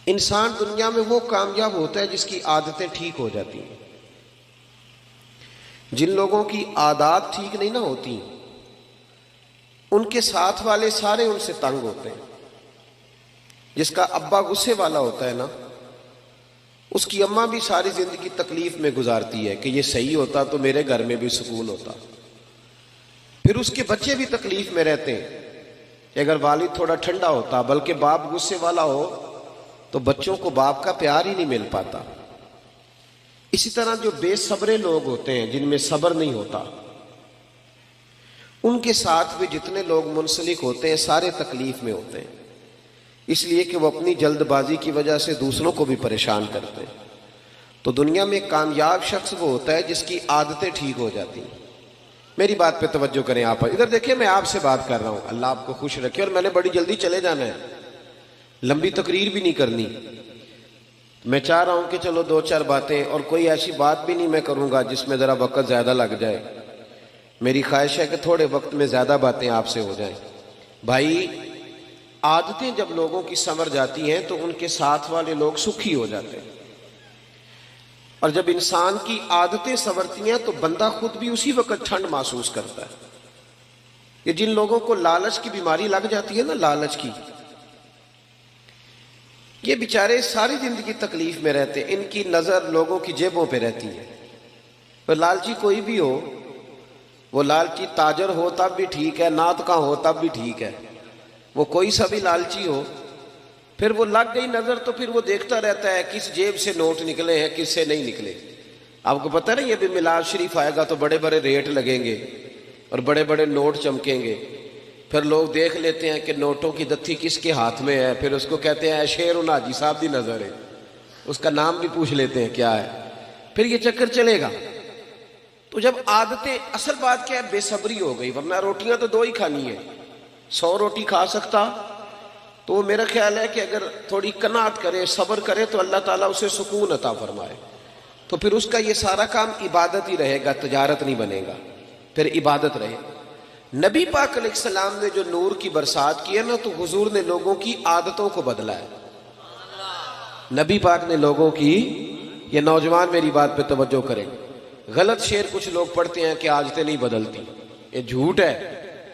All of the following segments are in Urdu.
انسان دنیا میں وہ کامیاب ہوتا ہے جس کی عادتیں ٹھیک ہو جاتی ہیں۔ جن لوگوں کی عادات ٹھیک نہیں نہ ہوتی ان کے ساتھ والے سارے ان سے تنگ ہوتے ہیں۔ جس کا ابا غصے والا ہوتا ہے نا، اس کی اماں بھی ساری زندگی تکلیف میں گزارتی ہے کہ یہ صحیح ہوتا تو میرے گھر میں بھی سکون ہوتا۔ پھر اس کے بچے بھی تکلیف میں رہتے ہیں کہ اگر والد تھوڑا ٹھنڈا ہوتا بلکہ باپ غصے والا ہو تو بچوں کو باپ کا پیار ہی نہیں مل پاتا۔ اسی طرح جو بے صبرے لوگ ہوتے ہیں، جن میں صبر نہیں ہوتا، ان کے ساتھ بھی جتنے لوگ منسلک ہوتے ہیں سارے تکلیف میں ہوتے ہیں، اس لیے کہ وہ اپنی جلد بازی کی وجہ سے دوسروں کو بھی پریشان کرتے ہیں۔ تو دنیا میں کامیاب شخص وہ ہوتا ہے جس کی عادتیں ٹھیک ہو جاتی ہیں۔ میری بات پہ توجہ کریں، آپ ادھر دیکھیں، میں آپ سے بات کر رہا ہوں، اللہ آپ کو خوش رکھے، اور میں نے بڑی جلدی چلے جانا ہے، لمبی تقریر بھی نہیں کرنی۔ میں چاہ رہا ہوں کہ چلو دو چار باتیں، اور کوئی ایسی بات بھی نہیں میں کروں گا جس میں ذرا وقت زیادہ لگ جائے۔ میری خواہش ہے کہ تھوڑے وقت میں زیادہ باتیں آپ سے ہو جائیں۔ بھائی، عادتیں جب لوگوں کی سنور جاتی ہیں تو ان کے ساتھ والے لوگ سکھی ہو جاتے ہیں، اور جب انسان کی عادتیں سنورتی ہیں تو بندہ خود بھی اسی وقت ٹھنڈ محسوس کرتا ہے۔ یہ جن لوگوں کو لالچ کی بیماری لگ جاتی ہے نا، لالچ کی، یہ بیچارے ساری زندگی تکلیف میں رہتے ہیں، ان کی نظر لوگوں کی جیبوں پہ رہتی ہے۔ پر لالچی کوئی بھی ہو، وہ لالچی تاجر ہو تب بھی ٹھیک ہے، نعت کا ہو تب بھی ٹھیک ہے، وہ کوئی سا بھی لالچی ہو، پھر وہ لگ گئی نظر تو پھر وہ دیکھتا رہتا ہے کس جیب سے نوٹ نکلے ہیں کس سے نہیں نکلے۔ آپ کو پتہ نہیں، یہ بھی میلاد شریف آئے گا تو بڑے بڑے ریٹ لگیں گے اور بڑے بڑے نوٹ چمکیں گے، پھر لوگ دیکھ لیتے ہیں کہ نوٹوں کی دتھی کس کے ہاتھ میں ہے، پھر اس کو کہتے ہیں شیر حاجی صاحب دی نظر ہے، اس کا نام بھی پوچھ لیتے ہیں کیا ہے، پھر یہ چکر چلے گا۔ تو جب عادتیں، اصل بات کیا ہے، بے صبری ہو گئی، ورنہ روٹیاں تو دو ہی کھانی ہے، 100 روٹی کھا سکتا، تو میرا خیال ہے کہ اگر تھوڑی قناعت کرے، صبر کرے تو اللہ تعالیٰ اسے سکون عطا فرمائے، تو پھر اس کا یہ سارا کام عبادت ہی رہے گا، تجارت نہیں بنے گا، پھر عبادت رہے۔ نبی پاک علیہ السلام نے جو نور کی برسات کی ہے نا، تو حضور نے لوگوں کی عادتوں کو بدلا ہے۔ نبی پاک نے لوگوں کی، یہ نوجوان میری بات پہ توجہ کریں، غلط شعر کچھ لوگ پڑھتے ہیں کہ عادتیں نہیں بدلتی، یہ جھوٹ ہے۔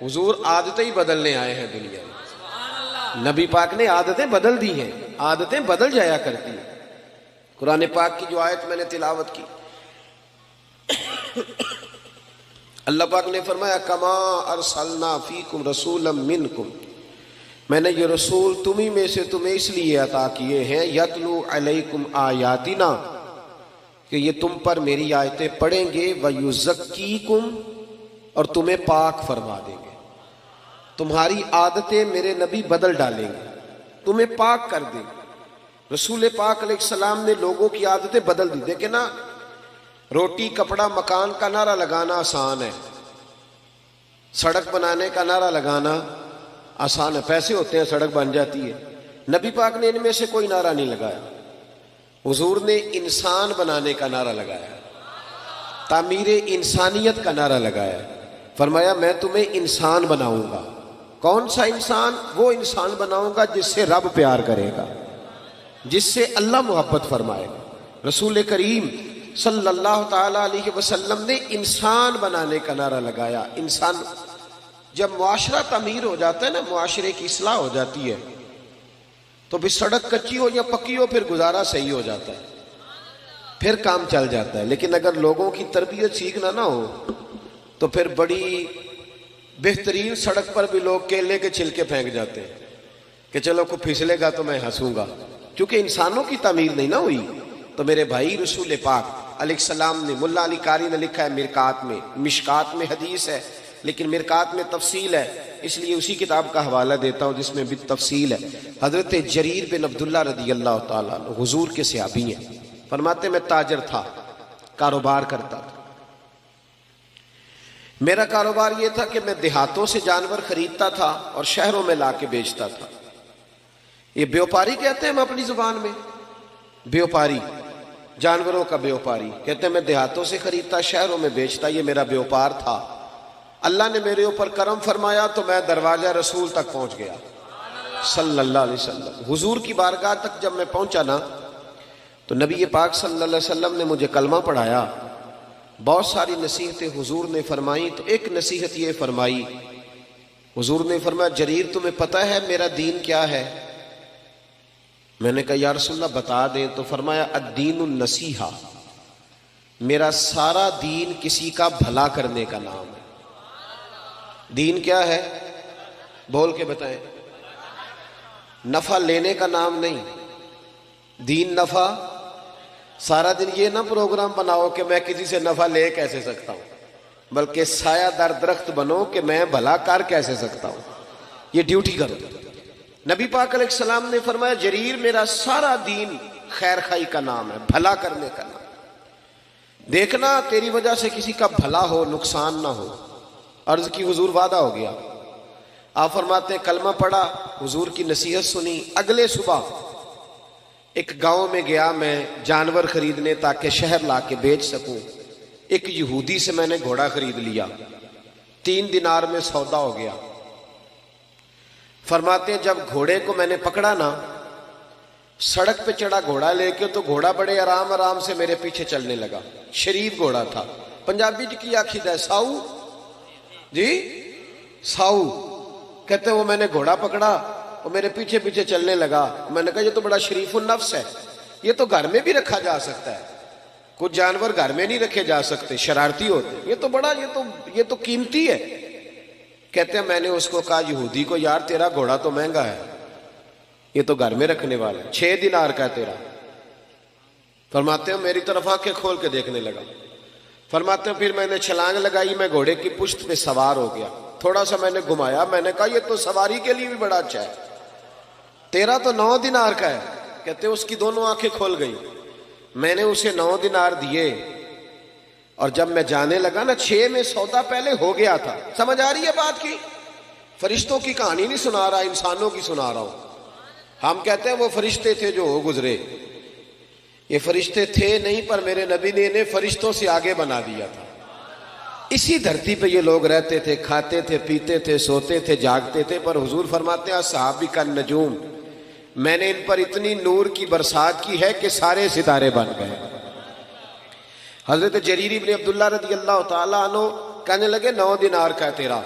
حضور عادتیں ہی بدلنے آئے ہیں دنیا میں، نبی پاک نے عادتیں بدل دی ہیں، عادتیں بدل جایا کرتی ہیں۔ قرآن پاک کی جو آیت میں نے تلاوت کی، اللہ پاک نے فرمایا کما ارسلنا فیکم رسولا منکم، میں نے یہ رسول تمہیں میں سے تمہیں اس لیے عطا کیے ہیں، یتلو علیکم آیاتنا، کہ یہ تم پر میری آیتیں پڑھیں گے، ویزکیکم، اور تمہیں پاک فرما دیں گے۔ تمہاری عادتیں میرے نبی بدل ڈالیں گے، تمہیں پاک کر دیں گے۔ رسول پاک علیہ السلام نے لوگوں کی عادتیں بدل دی۔ دیکھیں نا، روٹی کپڑا مکان کا نعرہ لگانا آسان ہے، سڑک بنانے کا نعرہ لگانا آسان ہے، پیسے ہوتے ہیں سڑک بن جاتی ہے۔ نبی پاک نے ان میں سے کوئی نعرہ نہیں لگایا، حضور نے انسان بنانے کا نعرہ لگایا، تعمیر انسانیت کا نعرہ لگایا، فرمایا میں تمہیں انسان بناؤں گا۔ کون سا انسان؟ وہ انسان بناؤں گا جس سے رب پیار کرے گا، جس سے اللہ محبت فرمائے گا۔ رسول کریم صلی اللہ تعالیٰ علیہ وسلم نے انسان بنانے کا نعرہ لگایا۔ انسان، جب معاشرہ تعمیر ہو جاتا ہے نا، معاشرے کی اصلاح ہو جاتی ہے، تو بھی سڑک کچی ہو یا پکی ہو پھر گزارا صحیح ہو جاتا ہے، پھر کام چل جاتا ہے۔ لیکن اگر لوگوں کی تربیت سیکھنا نہ ہو تو پھر بڑی بہترین سڑک پر بھی لوگ کیلے کے چھلکے پھینک جاتے ہیں کہ چلو کوئی پھسلے گا تو میں ہنسوں گا، کیونکہ انسانوں کی تعمیر نہیں نہ ہوئی۔ تو میرے بھائی، رسول پاک علیہ السلام نے، ملا علی قاری نے لکھا ہے مرکات میں، مشکات میں حدیث ہے لیکن مرکات میں تفصیل ہے، اس لیے اسی کتاب کا حوالہ دیتا ہوں جس میں بھی تفصیل ہے۔ حضرت جریر بن عبداللہ رضی اللہ تعالیٰ عنہ حضور کے صحابی ہیں، فرماتے میں تاجر تھا، کاروبار کرتا تھا، میرا کاروبار یہ تھا کہ میں دیہاتوں سے جانور خریدتا تھا اور شہروں میں لا کے بیچتا تھا۔ یہ بیوپاری کہتے ہیں ہم اپنی زبان میں، بیوپاری، جانوروں کا بیوپاری کہتے ہیں، میں دیہاتوں سے خریدتا شہروں میں بیچتا، یہ میرا بیوپار تھا۔ اللہ نے میرے اوپر کرم فرمایا تو میں دروازہ رسول تک پہنچ گیا۔ صلی اللہ علیہ وسلم۔ حضور کی بارگاہ تک جب میں پہنچا نا تو نبی پاک صلی اللہ علیہ وسلم نے مجھے کلمہ پڑھایا، بہت ساری نصیحتیں حضور نے فرمائی، تو ایک نصیحت یہ فرمائی، حضور نے فرمایا جریر تمہیں پتہ ہے میرا دین کیا ہے؟ میں نے کہا یا رسول اللہ بتا دیں، تو فرمایا الدین النصیحہ، میرا سارا دین کسی کا بھلا کرنے کا نام ہے۔ دین کیا ہے؟ بول کے بتائیں۔ نفع لینے کا نام نہیں، دین نفع، سارا دن یہ نہ پروگرام بناؤ کہ میں کسی سے نفع لے کیسے سکتا ہوں، بلکہ سایہ دار درخت بنو کہ میں بھلا کر کیسے سکتا ہوں، یہ ڈیوٹی کرو۔ نبی پاک علیہ السلام نے فرمایا جریر میرا سارا دین خیر خائی کا نام ہے، بھلا کرنے کا نام، دیکھنا تیری وجہ سے کسی کا بھلا ہو، نقصان نہ ہو۔ عرض کی حضور وعدہ ہو گیا۔ آپ فرماتے ہیں کلمہ پڑھا، حضور کی نصیحت سنی، اگلے صبح ایک گاؤں میں گیا میں جانور خریدنے تاکہ شہر لا کے بیچ سکوں۔ ایک یہودی سے میں نے گھوڑا خرید لیا، 3 دینار میں سودا ہو گیا۔ فرماتے ہیں جب گھوڑے کو میں نے پکڑا نا، سڑک پہ چڑھا گھوڑا لے کے، تو گھوڑا بڑے آرام آرام سے میرے پیچھے چلنے لگا، شریف گھوڑا تھا، پنجابی کی آخید ہے ساؤ جی، ساؤ کہتے ہیں۔ وہ میں نے گھوڑا پکڑا، وہ میرے پیچھے پیچھے چلنے لگا۔ میں نے کہا یہ تو بڑا شریف النفس ہے، یہ تو گھر میں بھی رکھا جا سکتا ہے، کچھ جانور گھر میں نہیں رکھے جا سکتے، شرارتی ہوتے، یہ تو قیمتی ہے۔ کہتے ہیں میں نے اس کو کہا یہودی کو یار تیرا گھوڑا تو مہنگا ہے، یہ تو گھر میں رکھنے والا ہے، 6 دینار کا ہے تیرا۔ فرماتے ہیں میری طرف آنکھیں کھول کے دیکھنے لگا۔ فرماتے ہیں پھر میں نے چھلانگ لگائی، میں گھوڑے کی پشت پہ سوار ہو گیا، تھوڑا سا میں نے گھمایا، میں نے کہا یہ تو سواری کے لیے بھی بڑا اچھا ہے، تیرا تو 9 دینار کا ہے۔ کہتے ہیں اس کی دونوں آنکھیں کھول گئی، میں نے اسے 9 دینار دیے، اور جب میں جانے لگا نا 6 میں سودا پہلے ہو گیا تھا۔ سمجھ آ رہی ہے بات کی؟ فرشتوں کی کہانی نہیں سنا رہا، انسانوں کی سنا رہا ہوں۔ ہم کہتے ہیں وہ فرشتے تھے جو ہو گزرے، یہ فرشتے تھے نہیں، پر میرے نبی نے انہیں فرشتوں سے آگے بنا دیا تھا۔ اسی دھرتی پہ یہ لوگ رہتے تھے، کھاتے تھے، پیتے تھے، سوتے تھے، جاگتے تھے، پر حضور فرماتے ہیں صحابی کا نجوم، میں نے ان پر اتنی نور کی برسات کی ہے کہ سارے ستارے بن گئے۔ حضرت جریر بن عبداللہ رضی اللہ تعالیٰ عنہ کہنے لگے 9 دینار کا ہے تیرا،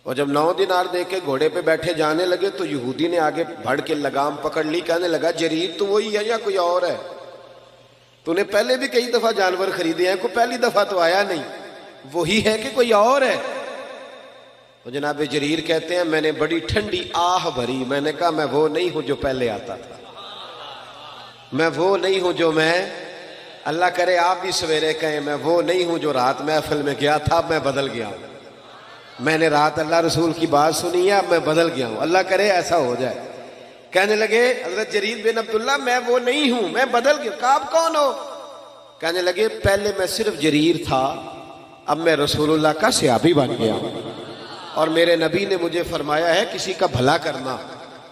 اور جب 9 دینار دے کے گھوڑے پہ بیٹھے جانے لگے تو یہودی نے آگے بڑھ کے لگام پکڑ لی، کہنے لگا جریر تو وہی ہے یا کوئی اور ہے؟ تو نے پہلے بھی کئی دفعہ جانور خریدے ہیں، کوئی پہلی دفعہ تو آیا نہیں، وہی ہے کہ کوئی اور ہے؟ تو جناب جریر کہتے ہیں میں نے بڑی ٹھنڈی آہ بھری، میں نے کہا میں وہ نہیں ہوں جو پہلے آتا تھا، میں وہ نہیں ہوں جو میں، اللہ کرے آپ بھی سویرے کہیں میں وہ نہیں ہوں جو رات محفل میں گیا تھا، اب میں بدل گیا ہوں، میں نے رات اللہ رسول کی بات سنی ہے، اب میں بدل گیا ہوں، اللہ کرے ایسا ہو جائے۔ کہنے لگے حضرت جریر بن عبداللہ میں وہ نہیں ہوں، میں بدل گیا۔ کہا آپ کون ہو؟ کہنے لگے پہلے میں صرف جریر تھا، اب میں رسول اللہ کا صحابی بن گیا ہوں، اور میرے نبی نے مجھے فرمایا ہے کسی کا بھلا کرنا۔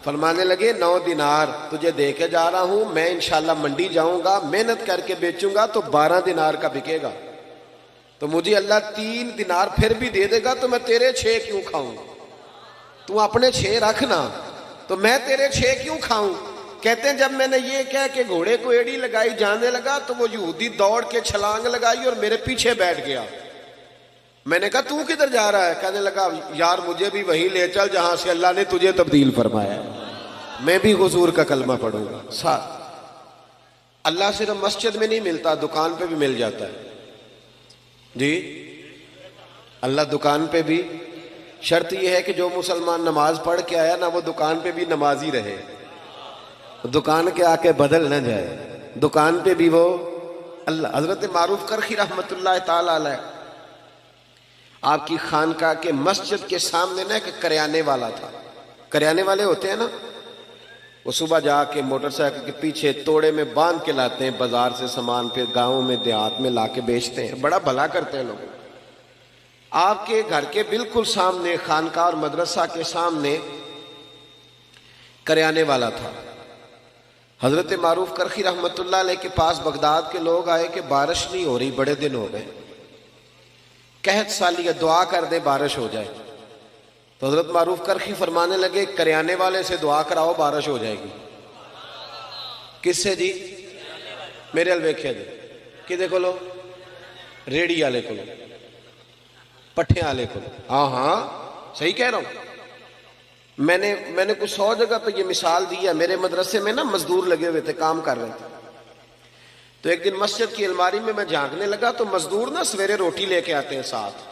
فرمانے لگے 9 دینار تجھے دے کے جا رہا ہوں، میں انشاءاللہ منڈی جاؤں گا، محنت کر کے بیچوں گا تو 12 دینار کا بکے گا، تو مجھے اللہ 3 دینار پھر بھی دے دے گا، تو میں تیرے 6 کیوں کھاؤں؟ تو اپنے 6 رکھنا، تو میں تیرے 6 کیوں کھاؤں؟ کہتے ہیں جب میں نے یہ کہہ کہ گھوڑے کو ایڑی لگائی جانے لگا تو وہ یہودی دوڑ کے چھلانگ لگائی اور میرے پیچھے بیٹھ گیا۔ میں نے کہا تو کدھر جا رہا ہے؟ کہنے لگا یار مجھے بھی وہیں لے چل جہاں سے اللہ نے تجھے تبدیل فرمایا ہے، میں بھی حضور کا کلمہ پڑھوں گا۔ ساتھ اللہ صرف مسجد میں نہیں ملتا، دکان پہ بھی مل جاتا ہے جی، اللہ دکان پہ بھی، شرط یہ ہے کہ جو مسلمان نماز پڑھ کے آیا نا وہ دکان پہ بھی نمازی رہے، دکان کے آ کے بدل نہ جائے، دکان پہ بھی وہ اللہ۔ حضرت معروف کرخی رحمت اللہ تعالی علیہ، آپ کی خانقاہ کے مسجد کے سامنے نا ایک کریانے والا تھا، کریانے والے ہوتے ہیں نا، وہ صبح جا کے موٹر سائیکل کے پیچھے توڑے میں باندھ کے لاتے ہیں بازار سے سامان، پھر گاؤں میں دیہات میں لا کے بیچتے ہیں، بڑا بھلا کرتے ہیں لوگوں۔ آپ کے گھر کے بالکل سامنے، خانقاہ اور مدرسہ کے سامنے کریانے والا تھا۔ حضرت معروف کرخی رحمت اللہ علیہ کے پاس بغداد کے لوگ آئے کہ بارش نہیں ہو رہی، بڑے دن ہو گئے، قحط سالی ہے، دعا کر دے بارش ہو جائے۔ تو حضرت معروف کرخی فرمانے لگے کریانے والے سے دعا کراؤ بارش ہو جائے گی. کس سے جی؟ میرے الویکھیا جی کدے کولو؟ ریڑی والے کولو، پٹھے والے کولو. ہاں ہاں صحیح کہہ رہا ہوں. میں نے کچھ 100 جگہ پہ یہ مثال دی ہے. میرے مدرسے میں نا مزدور لگے ہوئے تھے، کام کر رہے تھے. تو ایک دن مسجد کی الماری میں جھانکنے لگا تو مزدور نا سویرے روٹی لے کے آتے ہیں ساتھ.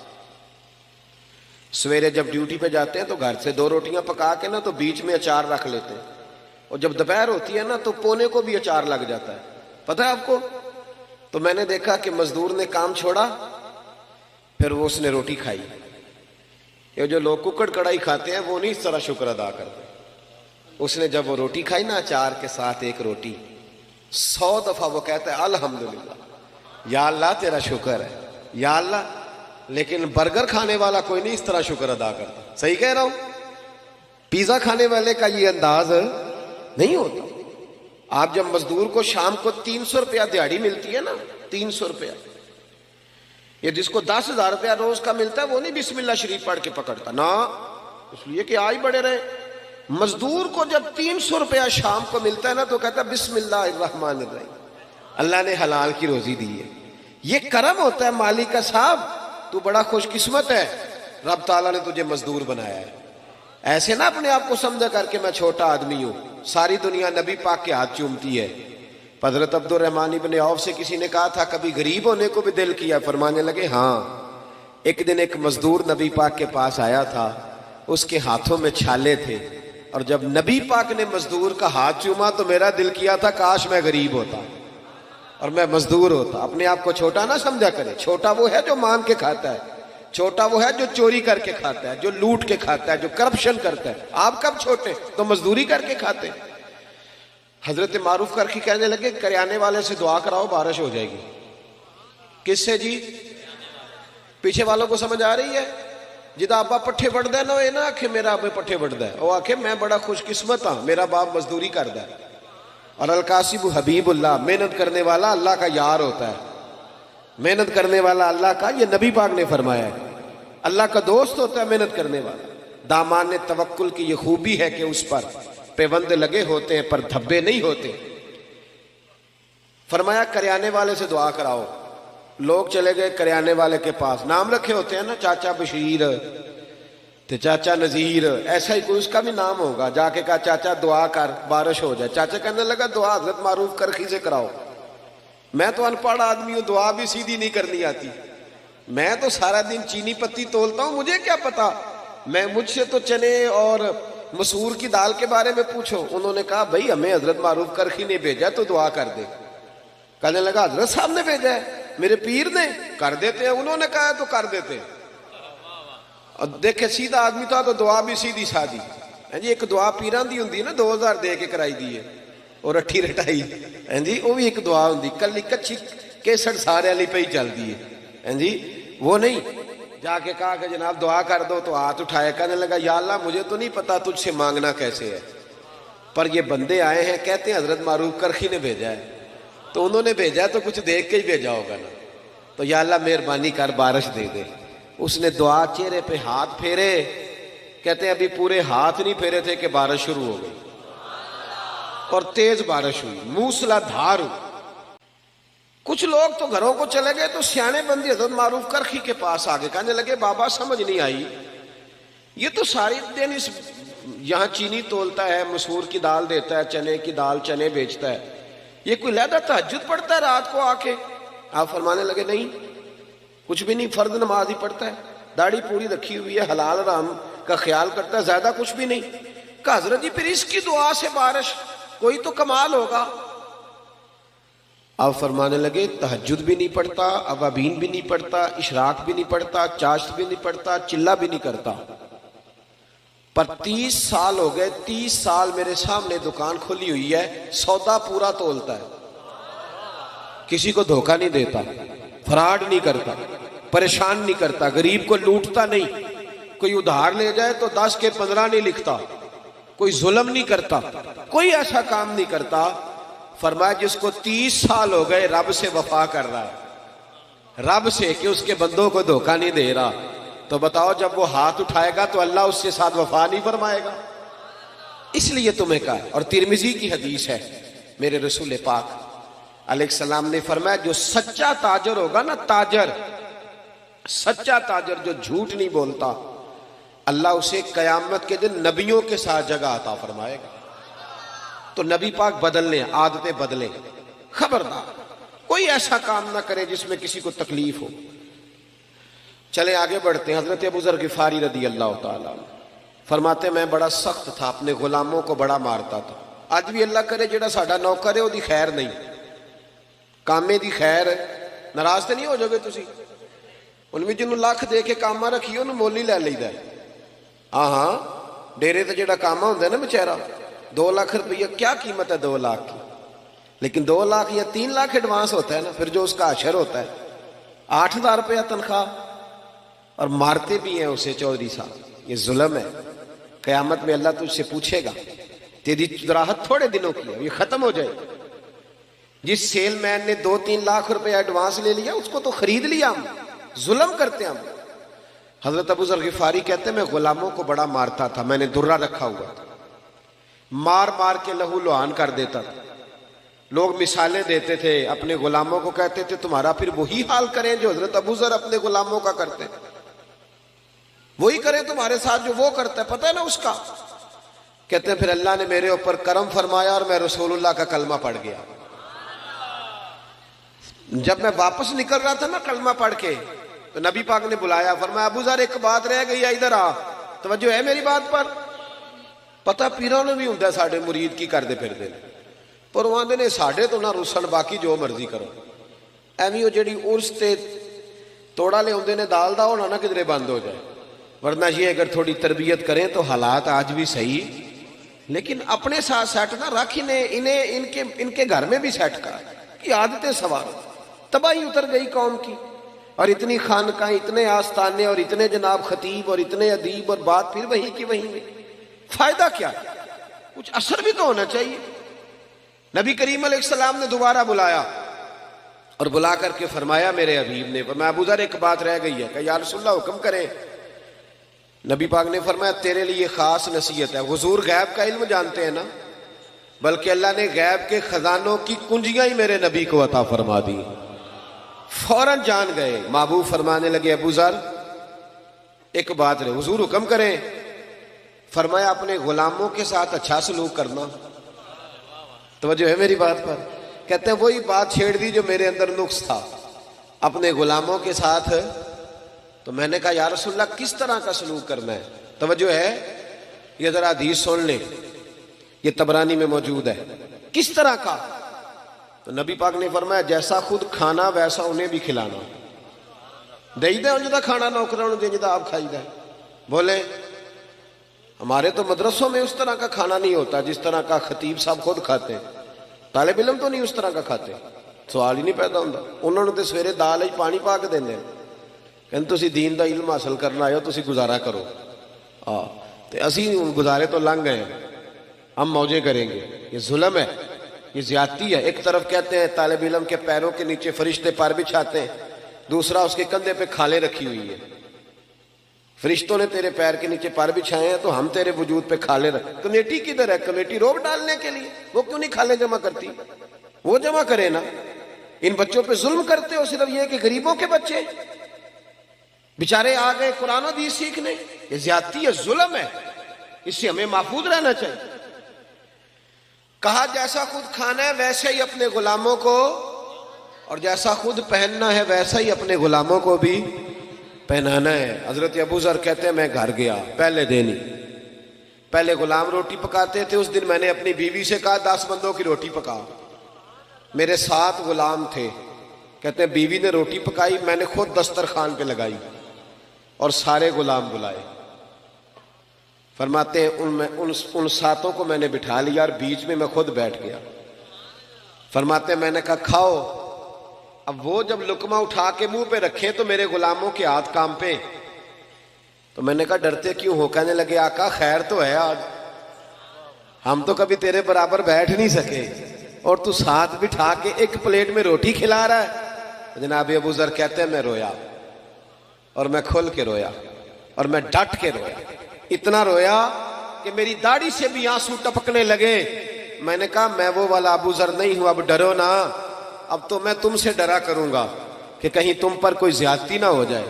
سویرے جب ڈیوٹی پہ جاتے ہیں تو گھر سے 2 روٹیاں پکا کے نا تو بیچ میں اچار رکھ لیتے ہیں، اور جب دوپہر ہوتی ہے نا تو پونے کو بھی اچار لگ جاتا ہے. پتہ ہے آپ کو؟ تو میں نے دیکھا کہ مزدور نے کام چھوڑا، پھر وہ اس نے روٹی کھائی. یہ جو لوگ ککڑ کڑائی کھاتے ہیں وہ نہیں اس طرح شکر ادا کرتے. اس نے جب وہ روٹی کھائی نا اچار کے ساتھ ایک روٹی، 100 دفعہ وہ کہتا ہے الحمدللہ، یا اللہ تیرا شکر ہے یا اللہ. لیکن برگر کھانے والا کوئی نہیں اس طرح شکر ادا کرتا. صحیح کہہ رہا ہوں؟ پیزا کھانے والے کا یہ انداز نہیں ہوتا. آپ جب مزدور کو شام کو 300 روپیہ دیہڑی ملتی ہے نا، 300 روپیہ، یہ جس کو 10,000 روپیہ روز کا ملتا ہے وہ نہیں بسم اللہ شریف پڑھ کے پکڑتا نا، اس لیے کہ آج بڑے رہے. مزدور کو جب 300 روپیہ شام کو ملتا ہے نا تو کہتا ہے بسم اللہ الرحمن الرحیم، اللہ نے حلال کی روزی دی ہے. یہ کرم ہوتا ہے مالک کا. صاحب تو بڑا خوش قسمت ہے، رب تعالیٰ نے تجھے مزدور بنایا ہے. ایسے نہ اپنے آپ کو سمجھا کر کے میں چھوٹا آدمی ہوں. ساری دنیا نبی پاک کے ہاتھ چومتی ہے. حضرت عبد الرحمن ابن عوف سے کسی نے کہا تھا کبھی غریب ہونے کو بھی دل کیا؟ فرمانے لگے ہاں. ایک دن ایک مزدور نبی پاک کے پاس آیا تھا، اس کے ہاتھوں میں چھالے تھے، اور جب نبی پاک نے مزدور کا ہاتھ چوما تو میرا دل کیا تھا کاش میں غریب ہوتا اور میں مزدور ہوتا. اپنے آپ کو چھوٹا نہ سمجھا کرے. چھوٹا وہ ہے جو مانگ کے کھاتا ہے، چھوٹا وہ ہے جو چوری کر کے کھاتا ہے، جو لوٹ کے کھاتا ہے، جو کرپشن کرتا ہے. آپ کب چھوٹے؟ تو مزدوری کر کے کھاتے. حضرت معروف کرخی کہنے لگے کریانے والے سے دعا کراؤ بارش ہو جائے گی. کس سے جی؟ پیچھے والوں کو سمجھ آ رہی ہے؟ جدا ابا پٹھے بڑھتا ہے نا یہ نہ آکھے میرا ابا پٹھے بڑھتا ہے، وہ آکھے میں بڑا خوش قسمت ہاں میرا باپ مزدوری کرتا ہے. اور القاسب حبیب اللہ، محنت کرنے والا اللہ کا یار ہوتا ہے. محنت کرنے والا اللہ کا، یہ نبی پاک نے فرمایا ہے، اللہ کا دوست ہوتا ہے محنت کرنے والا. دامان توکل کی یہ خوبی ہے کہ اس پر پیوند لگے ہوتے ہیں پر دھبے نہیں ہوتے. فرمایا کریانے والے سے دعا کراؤ. لوگ چلے گئے کریانے والے کے پاس. نام رکھے ہوتے ہیں نا، چاچا بشیر تو چاچا نذیر، ایسا ہی کوئی اس کا بھی نام ہوگا. جا کے کہا چاچا دعا کر بارش ہو جائے. چاچا کہنے لگا دعا حضرت معروف کرخی سے کراؤ. میں تو ان پڑھ آدمی ہوں، دعا بھی سیدھی نہیں کرنی آتی. میں تو سارا دن چینی پتی تولتا ہوں، مجھے کیا پتا. مجھ سے تو چنے اور مسور کی دال کے بارے میں پوچھو. انہوں نے کہا بھائی ہمیں حضرت معروف کرخی نے بھیجا تو دعا کر دے. کہنے لگا حضرت صاحب نے بھیجا ہے، میرے پیر نے، کر دیتے ہیں. انہوں نے کہا تو کر دیتے. اور دیکھے سیدھا آدمی تھا تو دعا بھی سیدھی سادھی. جی ایک دعا پیران دی ہوندی نا 2000 دے کے کرائی دی ہے اور اٹھی رٹائی. جی وہ بھی ایک دعا ہوندی، کلی کچھی کیسٹ سارے والی پہ ہی چل دی ہے. جی وہ نہیں. جا کے کہا کہ جناب دعا کر دو تو ہاتھ اٹھائے. کہنے لگا یا اللہ مجھے تو نہیں پتا تجھ سے مانگنا کیسے ہے، پر یہ بندے آئے ہیں کہتے ہیں حضرت معروف کرخی نے بھیجا ہے، تو انہوں نے بھیجا ہے تو کچھ دیکھ کے ہی بھیجا ہوگا نا. تو یا اللہ مہربانی کر بارش دے دے. اس نے دعا چہرے پہ ہاتھ پھیرے. کہتے ہیں ابھی پورے ہاتھ نہیں پھیرے تھے کہ بارش شروع ہو گئی اور تیز بارش ہوئی، موسلا دھار ہوئی. کچھ لوگ تو گھروں کو چلے گئے تو سیانے بندی حضرت معروف کرخی کے پاس آگے. کہنے لگے بابا سمجھ نہیں آئی، یہ تو ساری دن اس یہاں چینی تولتا ہے، مسور کی دال دیتا ہے، چنے کی دال چنے بیچتا ہے، یہ کوئی لہذا تہجد پڑھتا ہے رات کو آ کے؟ آپ فرمانے لگے نہیں کچھ بھی نہیں، فرض نماز ہی پڑھتا ہے، داڑھی پوری رکھی ہوئی ہے، حلال حرام کا خیال کرتا ہے، زیادہ کچھ بھی نہیں. کہا حضرت جی پھر اس کی دعا سے بارش، کوئی تو کمال ہوگا. آپ فرمانے لگے تہجد بھی نہیں پڑھتا، اوابین بھی نہیں پڑھتا، اشراق بھی نہیں پڑھتا، چاشت بھی نہیں پڑھتا، چلہ بھی نہیں کرتا، پر 30 سال ہو گئے، 30 سال میرے سامنے دکان کھلی ہوئی ہے، سودا پورا تولتا ہے، کسی کو دھوکہ نہیں دیتا، فراڈ نہیں کرتا، پریشان نہیں کرتا، غریب کو لوٹتا نہیں، کوئی ادھار لے جائے تو 10 کے 15 نہیں لکھتا، کوئی ظلم نہیں کرتا، کوئی ایسا کام نہیں کرتا. فرمایا جس کو 30 سال ہو گئے رب سے وفا کر رہا ہے، رب سے کہ اس کے بندوں کو دھوکہ نہیں دے رہا، تو بتاؤ جب وہ ہاتھ اٹھائے گا تو اللہ اس کے ساتھ وفا نہیں فرمائے گا؟ اس لیے تمہیں کہا. اور ترمذی کی حدیث ہے، میرے رسول پاک علیہ السلام نے فرمایا جو سچا تاجر ہوگا نا، تاجر، سچا تاجر جو جھوٹ نہیں بولتا، اللہ اسے قیامت کے دن نبیوں کے ساتھ جگہ عطا فرمائے گا. تو نبی پاک بدل لیں، عادتیں بدلیں. خبردار کوئی ایسا کام نہ کرے جس میں کسی کو تکلیف ہو. چلیں آگے بڑھتے ہیں. حضرت ابو ذر غفاری رضی اللہ تعالیٰ عنہ فرماتے میں بڑا سخت تھا، اپنے غلاموں کو بڑا مارتا تھا. اج بھی اللہ کرے جڑا ساڈا نوکر ہے وہ دی خیر نہیں، کامے دی خیر ہے. ناراض تو نہیں ہو جاؤ گے تسی؟ ان میں جنہوں لاکھ دے کے کاما رکھی انہوں مول ہی لے لیدا ہے. ہاں ڈیرے تے جڑا کاما ہوندا ہے نا بیچارہ، 2 لاکھ روپیہ کیا قیمت ہے 2 لاکھ کی، لیکن 2 لاکھ یا 3 لاکھ ایڈوانس ہوتا ہے نا، پھر جو اس کا اشر ہوتا ہے 8,000 روپیہ تنخواہ، اور مارتے بھی ہیں اسے. چودھری صاحب یہ ظلم ہے. قیامت میں اللہ تجھ سے پوچھے گا، تیری راحت تھوڑے دنوں کی ہے، یہ ختم ہو جائے. جس سیل مین نے 2-3 لاکھ روپیہ ایڈوانس لے لیا اس کو تو خرید لیا ہم. ظلم کرتے ہیں ہم. حضرت ابو ذر غفاری کہتے ہیں میں غلاموں کو بڑا مارتا تھا، میں نے درہ رکھا ہوا تھا، مار مار کے لہو لہان کر دیتا تھا. لوگ مثالیں دیتے تھے، اپنے غلاموں کو کہتے تھے تمہارا پھر وہی حال کریں جو حضرت ابو ذر اپنے غلاموں کا کرتے، وہی کریں تمہارے ساتھ جو وہ کرتا ہے، پتہ ہے نا اس کا. کہتے ہیں پھر اللہ نے میرے اوپر کرم فرمایا اور میں رسول اللہ کا کلمہ پڑھ گیا. جب میں واپس نکل رہا تھا نا کلمہ پڑھ کے، تو نبی پاک نے بلایا، فرمایا ابو ذر ایک بات رہ گئی ہے، ادھر آ. توجہ ہے میری بات پر؟ پتہ پیروں نے بھی ہوندا ساڈے مرید کی کردے پھردے نے، پر وہ آندے نے ساڈے تو نہ رسن، باقی جو مرضی کرو. ایویں وہ جڑی عرس تے توڑا لے ہوندے نے دال دا ہونا نہ کدھرے بند ہو جائے. ورنہ یہ اگر تھوڑی تربیت کریں تو حالات آج بھی صحیح، لیکن اپنے ساتھ سیٹ نہ رکھ، انہیں ان کے گھر میں بھی سیٹ کر کی عادتیں سوار. تباہی اتر گئی قوم کی، اور اتنی خانقاہیں، اتنے آستانے، اور اتنے جناب خطیب، اور اتنے ادیب، اور بات پھر وہی کی وہی میں. فائدہ کیا؟ کچھ اثر بھی تو ہونا چاہیے. نبی کریم علیہ السلام نے دوبارہ بلایا اور بلا کر کے فرمایا میرے حبیب نے، میں ابو ذر ایک بات رہ گئی ہے. کہ یا رسول اللہ حکم کریں. نبی پاک نے فرمایا تیرے لیے خاص نصیحت ہے. حضور غیب کا علم جانتے ہیں نا، بلکہ اللہ نے غیب کے خزانوں کی کنجیاں ہی میرے نبی کو عطا فرما دی. فوراً جان گئے. محبوب فرمانے لگے ابو ذر ایک بات رہے. حضور حکم کریں. فرمایا اپنے غلاموں کے ساتھ اچھا سلوک کرنا. توجہ ہے میری بات پر؟ کہتے ہیں وہی بات چھیڑ دی جو میرے اندر نقص تھا، اپنے غلاموں کے ساتھ. تو میں نے کہا یا رسول اللہ کس طرح کا سلوک کرنا ہے؟ توجہ ہے، یہ ذرا حدیث سن لیں، یہ طبرانی میں موجود ہے. کس طرح کا؟ تو نبی پاک نے فرمایا جیسا خود کھانا ویسا انہیں بھی کھلانا. دئی دے انجدہ کھانا نوکروں دے جدہ آپ کھائی دے. بولے ہمارے تو مدرسوں میں اس طرح کا کھانا نہیں ہوتا جس طرح کا خطیب صاحب خود کھاتے ہیں. طالب علم تو نہیں اس طرح کا کھاتے. سوال ہی نہیں پیدا ہوتا. انہوں نے تو سویرے دال ہی پانی پا کے دینے، کہتے تسی دین دا علم حاصل کرنا آئے ہو، تسی گزارا کرو. تو اسی گزارے تو لنگ گئے، ہم موجے کریں گے. یہ ظلم ہے، یہ زیادتی ہے. ایک طرف کہتے ہیں طالب علم کے پیروں کے نیچے فرشتے پر بچھاتے ہیں، دوسرا اس کے کندھے پہ کھالیں رکھی ہوئی ہے. فرشتوں نے تیرے پیر کے نیچے پر بچھائے ہیں تو ہم تیرے وجود پہ کھالیں رکھ. کمیٹی کدھر ہے؟ کمیٹی روب ڈالنے کے لیے. وہ کیوں نہیں کھالیں جمع کرتی؟ وہ جمع کرے نا. ان بچوں پہ ظلم کرتے ہو صرف یہ کہ غریبوں کے بچے بیچارے آ گئے قرآن و حدیث سیکھنے. یہ زیادتی ہے، ظلم ہے. اس سے ہمیں محفوظ رہنا چاہیے. کہا جیسا خود کھانا ہے ویسے ہی اپنے غلاموں کو، اور جیسا خود پہننا ہے ویسا ہی اپنے غلاموں کو بھی پہنانا ہے. حضرت ابو ذر کہتے ہیں میں گھر گیا پہلے دن ہی. پہلے غلام روٹی پکاتے تھے. اس دن میں نے اپنی بیوی سے کہا 10 بندوں کی روٹی پکا. میرے 7 غلام تھے. کہتے ہیں بیوی نے روٹی پکائی، میں نے خود دسترخوان پہ لگائی اور سارے غلام بلائے. فرماتے ہیں ان 7 کو میں نے بٹھا لیا اور بیچ میں خود بیٹھ گیا. فرماتے ہیں میں نے کہا کھاؤ. اب وہ جب لقمہ اٹھا کے منہ پہ رکھے تو میرے غلاموں کے ہاتھ کام پہ. تو میں نے کہا ڈرتے کیوں ہو؟ کہنے لگے آقا خیر تو ہے آج، ہم تو کبھی تیرے برابر بیٹھ نہیں سکے اور تو ساتھ بٹھا کے ایک پلیٹ میں روٹی کھلا رہا ہے. جناب ابو ذر کہتے ہیں میں رویا اور میں کھل کے رویا. اور میں ڈٹ کے رویا، اتنا رویا کہ میری داڑھی سے بھی آنسو ٹپکنے لگے۔ میں نے کہا میں وہ والا ابو ذر نہیں ہوں، اب ڈرو نا، اب تو میں تم سے ڈرا کروں گا کہ کہیں تم پر کوئی زیادتی نہ ہو جائے،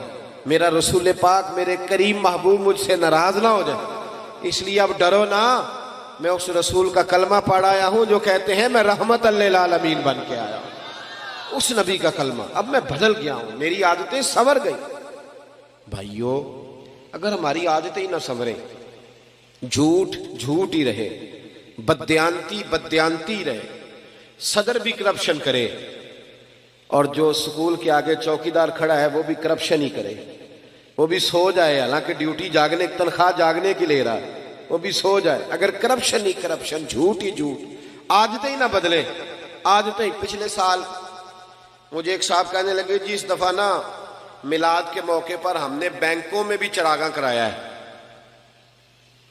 میرا رسول پاک میرے کریم محبوب مجھ سے ناراض نہ ہو جائے، اس لیے اب ڈرو نا۔ میں اس رسول کا کلمہ پڑھ آیا ہوں جو کہتے ہیں میں رحمت للعالمین بن کے آیا ہوں، اس نبی کا کلمہ۔ اب میں بدل گیا ہوں، میری عادتیں سنور گئی۔ بھائیو، اگر ہماری عادتیں ہی نہ سنوریں، جھوٹ جھوٹ ہی رہے، بددیانتی بددیانتی رہے، صدر بھی کرپشن کرے، اور جو سکول کے آگے چوکیدار کھڑا ہے وہ بھی کرپشن ہی کرے، وہ بھی سو جائے، حالانکہ ڈیوٹی جاگنے تنخواہ جاگنے کی لے رہا ہے، وہ بھی سو جائے، اگر کرپشن ہی کرپشن، جھوٹ ہی جھوٹ، عادتیں ہی نہ بدلے، عادتیں۔ پچھلے سال مجھے ایک صاحب کہنے لگے جی اس دفعہ نا میلاد کے موقع پر ہم نے بینکوں میں بھی چراغاں کرایا ہے،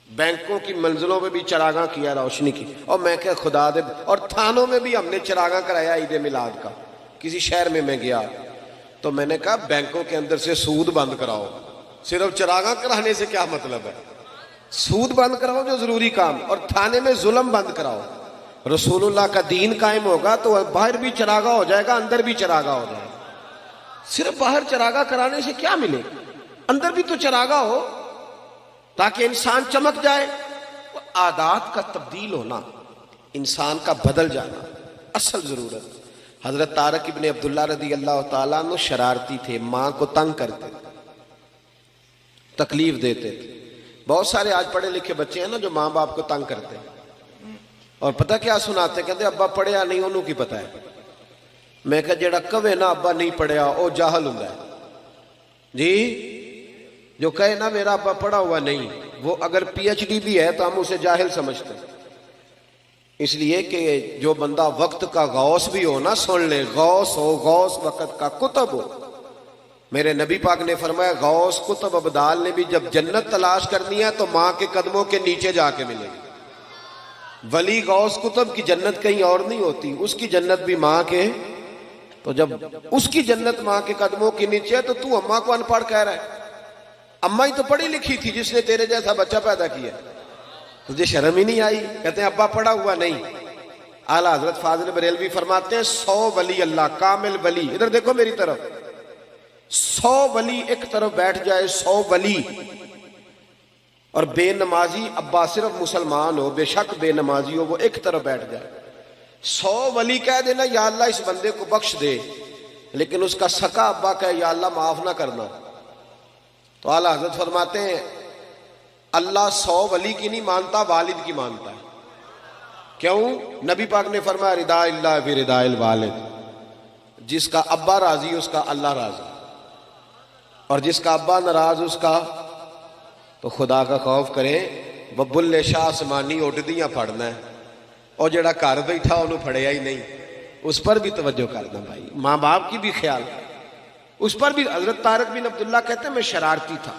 بینکوں کی منزلوں میں بھی چراغاں کیا، روشنی کی، اور میں کہ خدا دے، اور تھانوں میں بھی ہم نے چراغاں کرایا عید میلاد کا۔ کسی شہر میں گیا تو میں نے کہا بینکوں کے اندر سے سود بند کراؤ، صرف چراغاں کرانے سے کیا مطلب ہے، سود بند کراؤ جو ضروری کام، اور تھانے میں ظلم بند کراؤ۔ رسول اللہ کا دین قائم ہوگا تو باہر بھی چراغا ہو جائے گا، اندر بھی چراغا ہو جائے گا۔ صرف باہر چراغا کرانے سے کیا ملے، اندر بھی تو چراغا ہو تاکہ انسان چمک جائے۔ عادات کا تبدیل ہونا، انسان کا بدل جانا اصل ضرورت۔ حضرت طارق ابن عبداللہ رضی اللہ تعالیٰ عنہ شرارتی تھے، ماں کو تنگ کرتے تھے، تکلیف دیتے تھے۔ بہت سارے آج پڑھے لکھے بچے ہیں نا جو ماں باپ کو تنگ کرتے ہیں، اور پتہ کیا سناتے، کہتے ابا پڑھیا نہیں انہوں کی پتہ ہے۔ میں کہا جیڑا کہے نا ابا نہیں پڑھیا او جاہل ہوں ہے جی، جو کہے نا میرا ابا پڑھا ہوا نہیں، وہ اگر پی ایچ ڈی بھی ہے تو ہم اسے جاہل سمجھتے ہیں۔ اس لیے کہ جو بندہ وقت کا غوث بھی ہو نا، سن لے، غوث ہو، غوث وقت کا کتب ہو۔ میرے نبی پاک نے فرمایا غوث کتب ابدال نے بھی جب جنت تلاش کرنی ہے تو ماں کے قدموں کے نیچے جا کے ملے گی۔ ولی غوث کتب کی جنت کہیں اور نہیں ہوتی، اس کی جنت بھی ماں کے، تو جب اس کی جنت ماں کے قدموں کے نیچے ہے تو اماں کو ان پڑھ کہہ رہا ہے؟ اماں ہی تو پڑھی لکھی تھی جس نے تیرے جیسا بچہ پیدا کیا، تجھے شرم ہی نہیں آئی؟ کہتے ہیں ابا پڑھا ہوا نہیں۔ اعلیٰ حضرت فاضل بریلوی فرماتے ہیں 100 ولی اللہ، کامل ولی، ادھر دیکھو میری طرف، 100 ولی ایک طرف بیٹھ جائے، 100 ولی، اور بے نمازی ابا صرف مسلمان ہو، بے شک بے نمازی ہو، وہ ایک طرف بیٹھ جائے، 100 ولی کہہ دینا یا اللہ اس بندے کو بخش دے، لیکن اس کا سکا ابا کہے یا اللہ معاف نہ کرنا، تو اعلیٰ حضرت فرماتے ہیں اللہ 100 ولی کی نہیں مانتا، والد کی مانتا ہے۔ کیوں؟ نبی پاک نے فرمایا رضا اللہ فی رضا الوالد، جس کا ابا راضی اس کا اللہ راضی، اور جس کا ابا ناراض اس کا، تو خدا کا خوف کریں، ببل شاہ آسمانی اڈدیاں پڑھنا ہے، اور جڑا گھر بیٹھا انہوں پڑھیا ہی نہیں، اس پر بھی توجہ کرنا بھائی، ماں باپ کی بھی خیال اس پر بھی۔ حضرت طارق بن عبداللہ کہتے ہیں میں شرارتی تھا،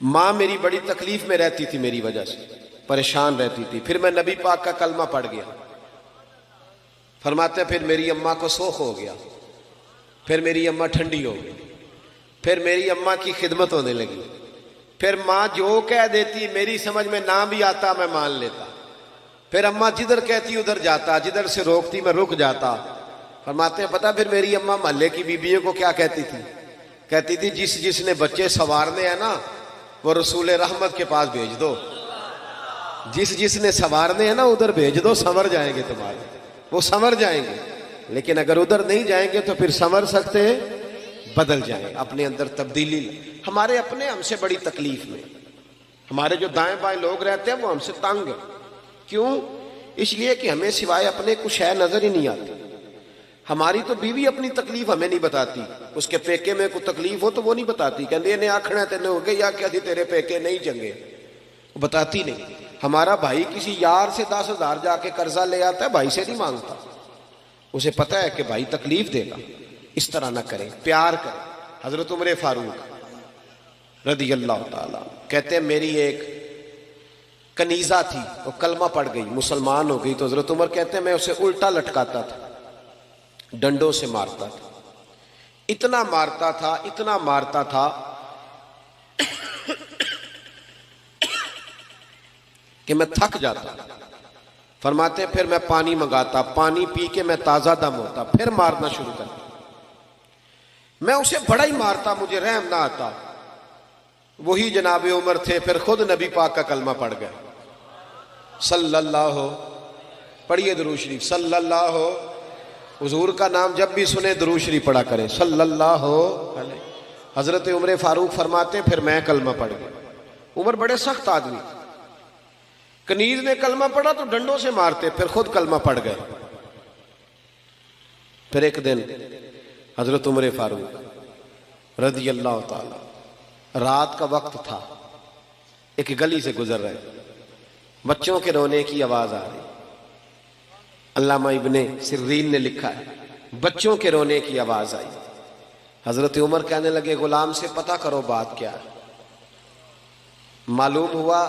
ماں میری بڑی تکلیف میں رہتی تھی، میری وجہ سے پریشان رہتی تھی، پھر میں نبی پاک کا کلمہ پڑھ گیا، فرماتے ہیں پھر میری اماں کو سوخ ہو گیا، پھر میری اماں ٹھنڈی ہو گئی، پھر میری اماں کی خدمت ہونے لگی، پھر ماں جو کہہ دیتی میری سمجھ میں نہ بھی آتا میں مان لیتا، پھر اماں جدھر کہتی ادھر جاتا، جدھر سے روکتی میں رک جاتا۔ فرماتے ہیں پتہ پھر میری اماں محلے کی بیویوں کو کیا کہتی تھی؟ کہتی تھی جس نے بچے سنوارنے ہیں نا وہ رسول رحمت کے پاس بھیج دو، جس نے سنوارنے ہیں نا ادھر بھیج دو، سنور جائیں گے تمہارے، وہ سنور جائیں گے، لیکن اگر ادھر نہیں جائیں گے تو پھر سنور سکتے بدل جائیں، اپنے اندر تبدیلی۔ ہمارے اپنے ہم سے بڑی تکلیف میں، ہمارے جو دائیں بائیں لوگ رہتے ہیں وہ ہم سے تنگ ہیں، کیوں؟ اس لیے کہ ہمیں سوائے اپنے کچھ ہے نظر ہی نہیں آتی۔ ہماری تو بیوی اپنی تکلیف ہمیں نہیں بتاتی، اس کے پیکے میں کوئی تکلیف ہو تو وہ نہیں بتاتی، کہتے انہیں آکھنا ہے تینے ہو گئے یا کیا تھی تیرے پیکے نہیں چنگے، وہ بتاتی نہیں۔ ہمارا بھائی کسی یار سے 10,000 جا کے قرضہ لے آتا ہے، بھائی سے نہیں مانگتا، اسے پتہ ہے کہ بھائی تکلیف دے گا، اس طرح نہ کریں، پیار کریں۔ حضرت عمر فاروق رضی اللہ تعالیٰ کہتے ہیں میری ایک کنیزہ تھی، وہ کلمہ پڑھ گئی، مسلمان ہو گئی، تو حضرت عمر کہتے ہیں میں اسے الٹا لٹکاتا تھا، ڈنڈوں سے مارتا تھا، اتنا مارتا تھا کہ میں تھک جاتا. فرماتے پھر میں پانی منگاتا, پانی پی کے میں تازہ دم ہوتا, پھر مارنا شروع کرتا. میں اسے بڑا ہی مارتا, مجھے رحم نہ آتا. وہی جناب عمر تھے, پھر خود نبی پاک کا کلمہ پڑھ گئے. صلی اللہ, پڑھیے درود شریف. صلی اللہ, حضور کا نام جب بھی سنے درود شریف پڑھا کریں. صلی اللہ علیہ. حضرت عمر فاروق فرماتے پھر میں کلمہ پڑھ گیا. عمر بڑے سخت آدمی, کنیز نے کلمہ پڑھا تو ڈنڈوں سے مارتے, پھر خود کلمہ پڑھ گئے. پھر ایک دن حضرت عمر فاروق رضی اللہ تعالی, رات کا وقت تھا, ایک گلی سے گزر رہے, بچوں کے رونے کی آواز آ رہی. علامہ ابن سرین نے لکھا ہے بچوں کے رونے کی آواز آئی. حضرت عمر کہنے لگے غلام سے پتہ کرو بات کیا ہے. معلوم ہوا,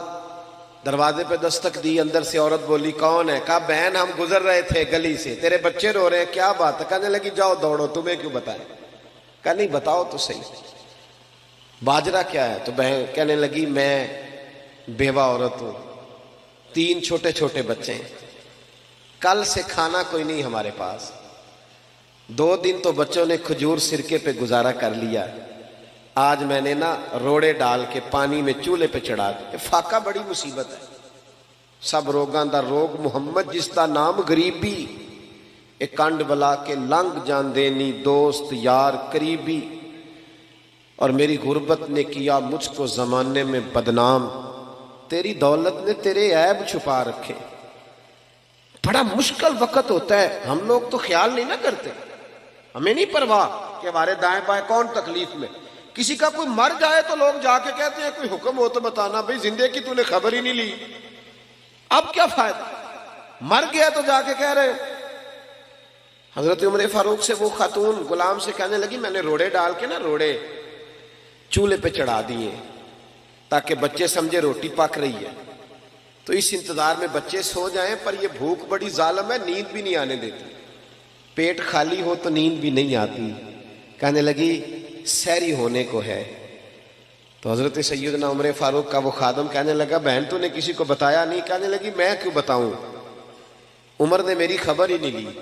دروازے پہ دستک دی, اندر سے عورت بولی کون ہے؟ کہا بہن ہم گزر رہے تھے گلی سے, تیرے بچے رو رہے ہیں, کیا بات ہے؟ کہنے لگی جاؤ دوڑو, تمہیں کیوں بتائیں. کہا نہیں بتاؤ تو صحیح, باجرہ کیا ہے؟ تو بہن کہنے لگی میں بیوہ عورت ہوں, 3 چھوٹے چھوٹے بچے ہیں, کل سے کھانا کوئی نہیں ہمارے پاس, 2 دن تو بچوں نے کھجور سرکے پہ گزارا کر لیا, آج میں نے نا روڑے ڈال کے پانی میں چولہے پہ چڑھا دیا. فاقہ بڑی مصیبت ہے, سب روگاں دا روگ محمد جس دا نام غریبی, ایک کنڈ بلا کے لنگ جان دینی دوست یار قریبی, اور میری غربت نے کیا مجھ کو زمانے میں بدنام, تیری دولت نے تیرے عیب چھپا رکھے. بڑا مشکل وقت ہوتا ہے, ہم لوگ تو خیال نہیں نہ کرتے, ہمیں نہیں پرواہ کہ ہمارے دائیں بائیں کون تکلیف میں. کسی کا کوئی مر جائے تو لوگ جا کے کہتے ہیں کوئی حکم ہو تو بتانا, بھئی زندے کی تو نے خبر ہی نہیں لی, اب کیا فائدہ, مر گیا تو جا کے کہہ رہے. حضرت عمر فاروق سے وہ خاتون غلام سے کہنے لگی میں نے روڑے ڈال کے نا روڑے چولہے پہ چڑھا دیے تاکہ بچے سمجھے روٹی پک رہی ہے, تو اس انتظار میں بچے سو جائیں, پر یہ بھوک بڑی ظالم ہے, نیند بھی نہیں آنے دیتی, پیٹ خالی ہو تو نیند بھی نہیں آتی. کہنے لگی سحری ہونے کو ہے. تو حضرت سیدنا عمر فاروق کا وہ خادم کہنے لگا بہن تو نے کسی کو بتایا نہیں؟ کہنے لگی میں کیوں بتاؤں, عمر نے میری خبر ہی نہیں لی,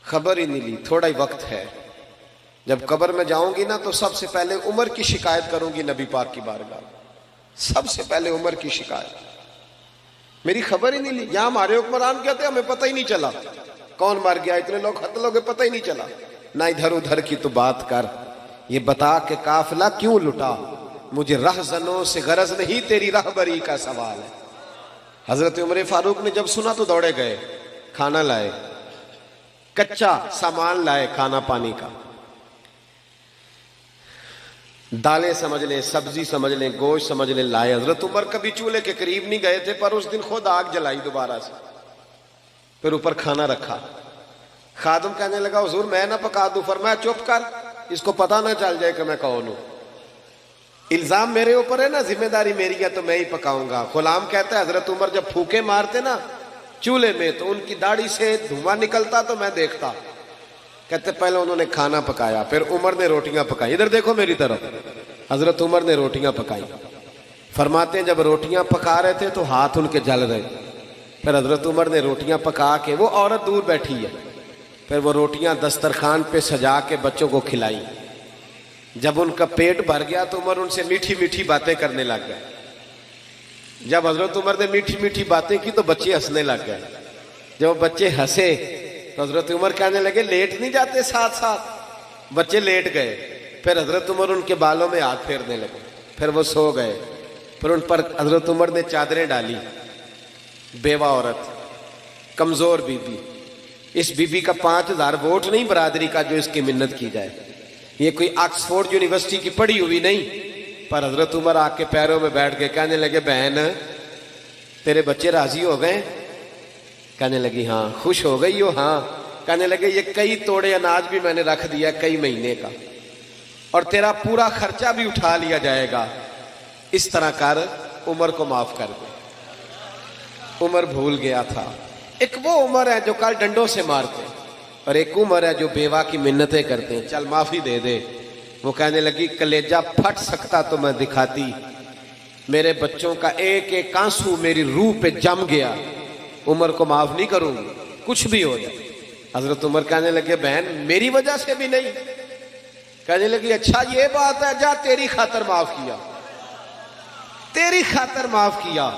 خبر ہی نہیں لی, تھوڑا ہی وقت ہے, جب قبر میں جاؤں گی نا تو سب سے پہلے عمر کی شکایت کروں گی نبی پاک کی بارگاہ, سب سے پہلے عمر کی شکایت, میری خبر ہی نہیں لی. یہاں ہمارے حکمران کہتے ہیں ہمیں پتہ ہی نہیں چلا کون مر گیا, اتنے لوگ قتل ہو گئے پتہ ہی نہیں چلا. نہ ادھر ادھر کی تو بات کر, یہ بتا کہ قافلہ کیوں لٹا, مجھے رہزنوں سے غرض نہیں تیری رہبری کا سوال ہے. حضرت عمر فاروق نے جب سنا تو دوڑے گئے, کھانا لائے, کچا سامان لائے کھانا پانی کا, دالیں سمجھ لیں, سبزی سمجھ لیں, گوشت سمجھ لیں, لائے. حضرت عمر کبھی چولہے کے قریب نہیں گئے تھے, پر اس دن خود آگ جلائی دوبارہ سے, پھر اوپر کھانا رکھا. خادم کہنے لگا حضور میں نہ پکا دوں, فرمایا چپ کر, اس کو پتہ نہ چل جائے کہ میں کون ہوں, الزام میرے اوپر ہے نا, ذمہ داری میری ہے تو میں ہی پکاؤں گا. غلام کہتا ہے حضرت عمر جب پھوکے مارتے نا چولہے میں تو ان کی داڑھی سے دھواں نکلتا تو میں دیکھتا. کہتے پہلے انہوں نے کھانا پکایا, پھر عمر نے روٹیاں پکائی. ادھر دیکھو میری طرف, حضرت عمر نے روٹیاں پکائی. فرماتے ہیں جب روٹیاں پکا رہے تھے تو ہاتھ ان کے جل رہے, پھر حضرت عمر نے روٹیاں پکا کے, وہ عورت دور بیٹھی ہے, پھر وہ روٹیاں دسترخوان پہ سجا کے بچوں کو کھلائی. جب ان کا پیٹ بھر گیا تو عمر ان سے میٹھی میٹھی باتیں کرنے لگ گئے. جب حضرت عمر نے میٹھی میٹھی باتیں کی تو بچے ہنسنے لگ گئے. جب بچے ہنسے تو حضرت عمر کہنے لگے لیٹ نہیں جاتے ساتھ ساتھ؟ بچے لیٹ گئے. پھر حضرت عمر ان کے بالوں میں ہاتھ پھیرنے لگے, پھر وہ سو گئے. پھر ان پر حضرت عمر نے چادریں ڈالی. بیوہ عورت, کمزور بی بی, اس بی بی کا 5000 ووٹ نہیں برادری کا جو اس کی منت کی جائے, یہ کوئی آکسفورڈ یونیورسٹی کی پڑھی ہوئی نہیں. پر حضرت عمر آ کے پیروں میں بیٹھ کے کہنے لگے بہن تیرے بچے راضی ہو گئے؟ کہنے لگی ہاں. خوش ہو گئی ہو؟ ہاں. کہنے لگے یہ کئی توڑے اناج بھی میں نے رکھ دیا کئی مہینے کا, اور تیرا پورا خرچہ بھی اٹھا لیا جائے گا, اس طرح کر عمر کو معاف کر دے. عمر بھول گیا تھا. ایک وہ عمر ہے جو کل ڈنڈوں سے مارتے, اور ایک عمر ہے جو بیوہ کی منتیں کرتے ہیں, چل معافی دے دے. وہ کہنے لگی کلیجہ پھٹ سکتا تو میں دکھاتی, میرے بچوں کا ایک ایک آنسو میری روح پہ جم گیا، عمر کو معاف نہیں کروں گی کچھ بھی ہو جائے۔ حضرت عمر کہنے لگے بہن میری وجہ سے بھی نہیں؟ کہنے لگی اچھا یہ بات ہے، جا تیری خاطر معاف کیا، تیری خاطر معاف کیا۔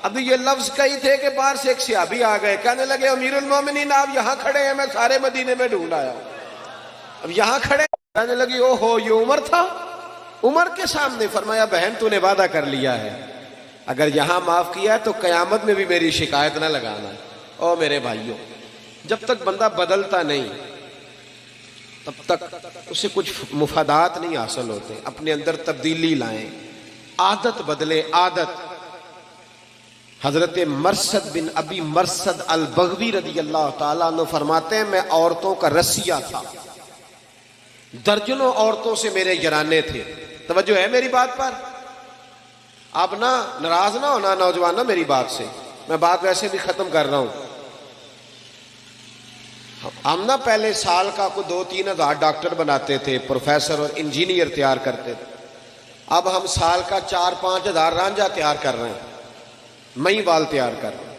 ابھی یہ لفظ کہی تھے کہ باہر سے ایک صحابی آ گئے، کہنے لگے امیر المومنین آپ یہاں کھڑے ہیں، میں سارے مدینے میں ڈھونڈ آیا، اب یہاں کھڑے۔ کہنے لگی او ہو یہ عمر تھا؟ عمر کے سامنے فرمایا بہن تو نے وعدہ کر لیا ہے، اگر یہاں معاف کیا ہے تو قیامت میں بھی میری شکایت نہ لگانا۔ او میرے بھائیوں، جب تک بندہ بدلتا نہیں تب تک اسے کچھ مفادات نہیں حاصل ہوتے۔ اپنے اندر تبدیلی لائیں، عادت بدلے، عادت۔ حضرت مرثد بن ابی مرثد البغوی رضی اللہ تعالیٰ عنہ فرماتے ہیں میں عورتوں کا رسیہ تھا، درجنوں عورتوں سے میرے یرانے تھے۔ توجہ ہے میری بات پر؟ آپ نہ ناراض نہ ہونا نوجوان میری بات سے، میں بات ویسے بھی ختم کر رہا ہوں۔ ہم نہ پہلے سال کا کو 2-3 ہزار ڈاکٹر بناتے تھے، پروفیسر اور انجینئر تیار کرتے تھے، اب ہم سال کا 4-5 ہزار رانجھا تیار کر رہے ہیں، مئی وال تیار کر رہے ہیں۔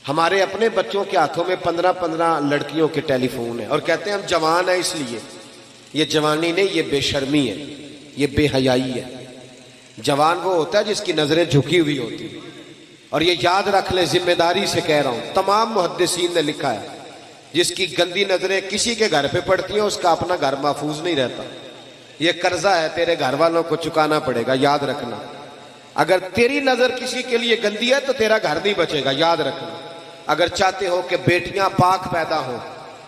ہمارے اپنے بچوں کے ہاتھوں میں 15 لڑکیوں کے ٹیلی فون ہیں اور کہتے ہیں ہم جوان ہیں اس لیے۔ یہ جوانی نہیں، یہ بے شرمی ہے، یہ بے حیائی ہے۔ جوان وہ ہوتا ہے جس کی نظریں جھکی ہوئی ہوتی ہیں، اور یہ یاد رکھ لیں، ذمہ داری سے کہہ رہا ہوں، تمام محدثین نے لکھا ہے جس کی گندی نظریں کسی کے گھر پہ پڑتی ہیں اس کا اپنا گھر محفوظ نہیں رہتا۔ یہ قرضہ ہے تیرے گھر والوں کو چکانا پڑے گا، یاد رکھنا۔ اگر تیری نظر کسی کے لیے گندی ہے تو تیرا گھر نہیں بچے گا، یاد رکھنا۔ اگر چاہتے ہو کہ بیٹیاں پاک پیدا ہوں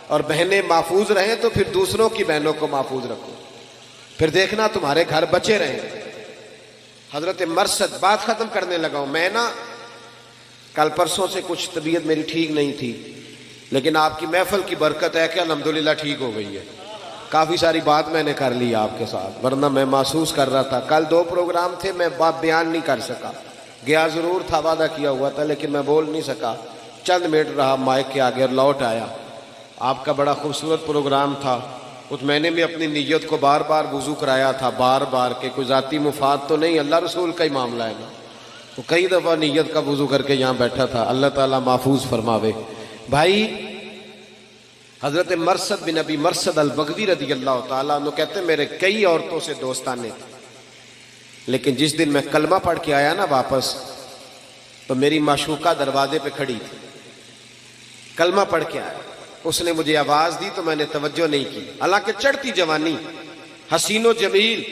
اور بہنیں محفوظ رہیں تو پھر دوسروں کی بہنوں کو محفوظ رکھو، پھر دیکھنا تمہارے گھر بچے رہیں۔ حضرت مرثد، بات ختم کرنے لگا ہوں میں نا، کل پرسوں سے کچھ طبیعت میری ٹھیک نہیں تھی، لیکن آپ کی محفل کی برکت ہے کہ الحمدللہ ٹھیک ہو گئی ہے۔ کافی ساری بات میں نے کر لی آپ کے ساتھ، ورنہ میں محسوس کر رہا تھا، کل 2 پروگرام تھے، میں بات بیان نہیں کر سکا، گیا ضرور تھا، وعدہ کیا ہوا تھا، لیکن میں بول نہیں سکا، چند منٹ رہا مائک کے آگے اور لوٹ آیا۔ آپ کا بڑا خوبصورت پروگرام تھا، اس میں نے بھی اپنی نیت کو بار بار وضو کرایا تھا، بار بار، کہ کوئی ذاتی مفاد تو نہیں، اللہ رسول کا ہی معاملہ ہے نا۔ تو کئی دفعہ نیت کا وضو کر کے یہاں بیٹھا تھا، اللہ تعالیٰ محفوظ فرماوے۔ بھائی حضرت مرثد بن ابی مرثد البغوی رضی اللہ تعالیٰ عنہ کہتے ہیں میرے کئی عورتوں سے دوستانے تھے، لیکن جس دن میں کلمہ پڑھ کے آیا نا واپس، تو میری معشوقہ دروازے پہ کھڑی تھی، کلمہ پڑھ کے آیا، اس نے مجھے آواز دی تو میں نے توجہ نہیں کی، حالانکہ چڑھتی جوانی، حسین و جمیل،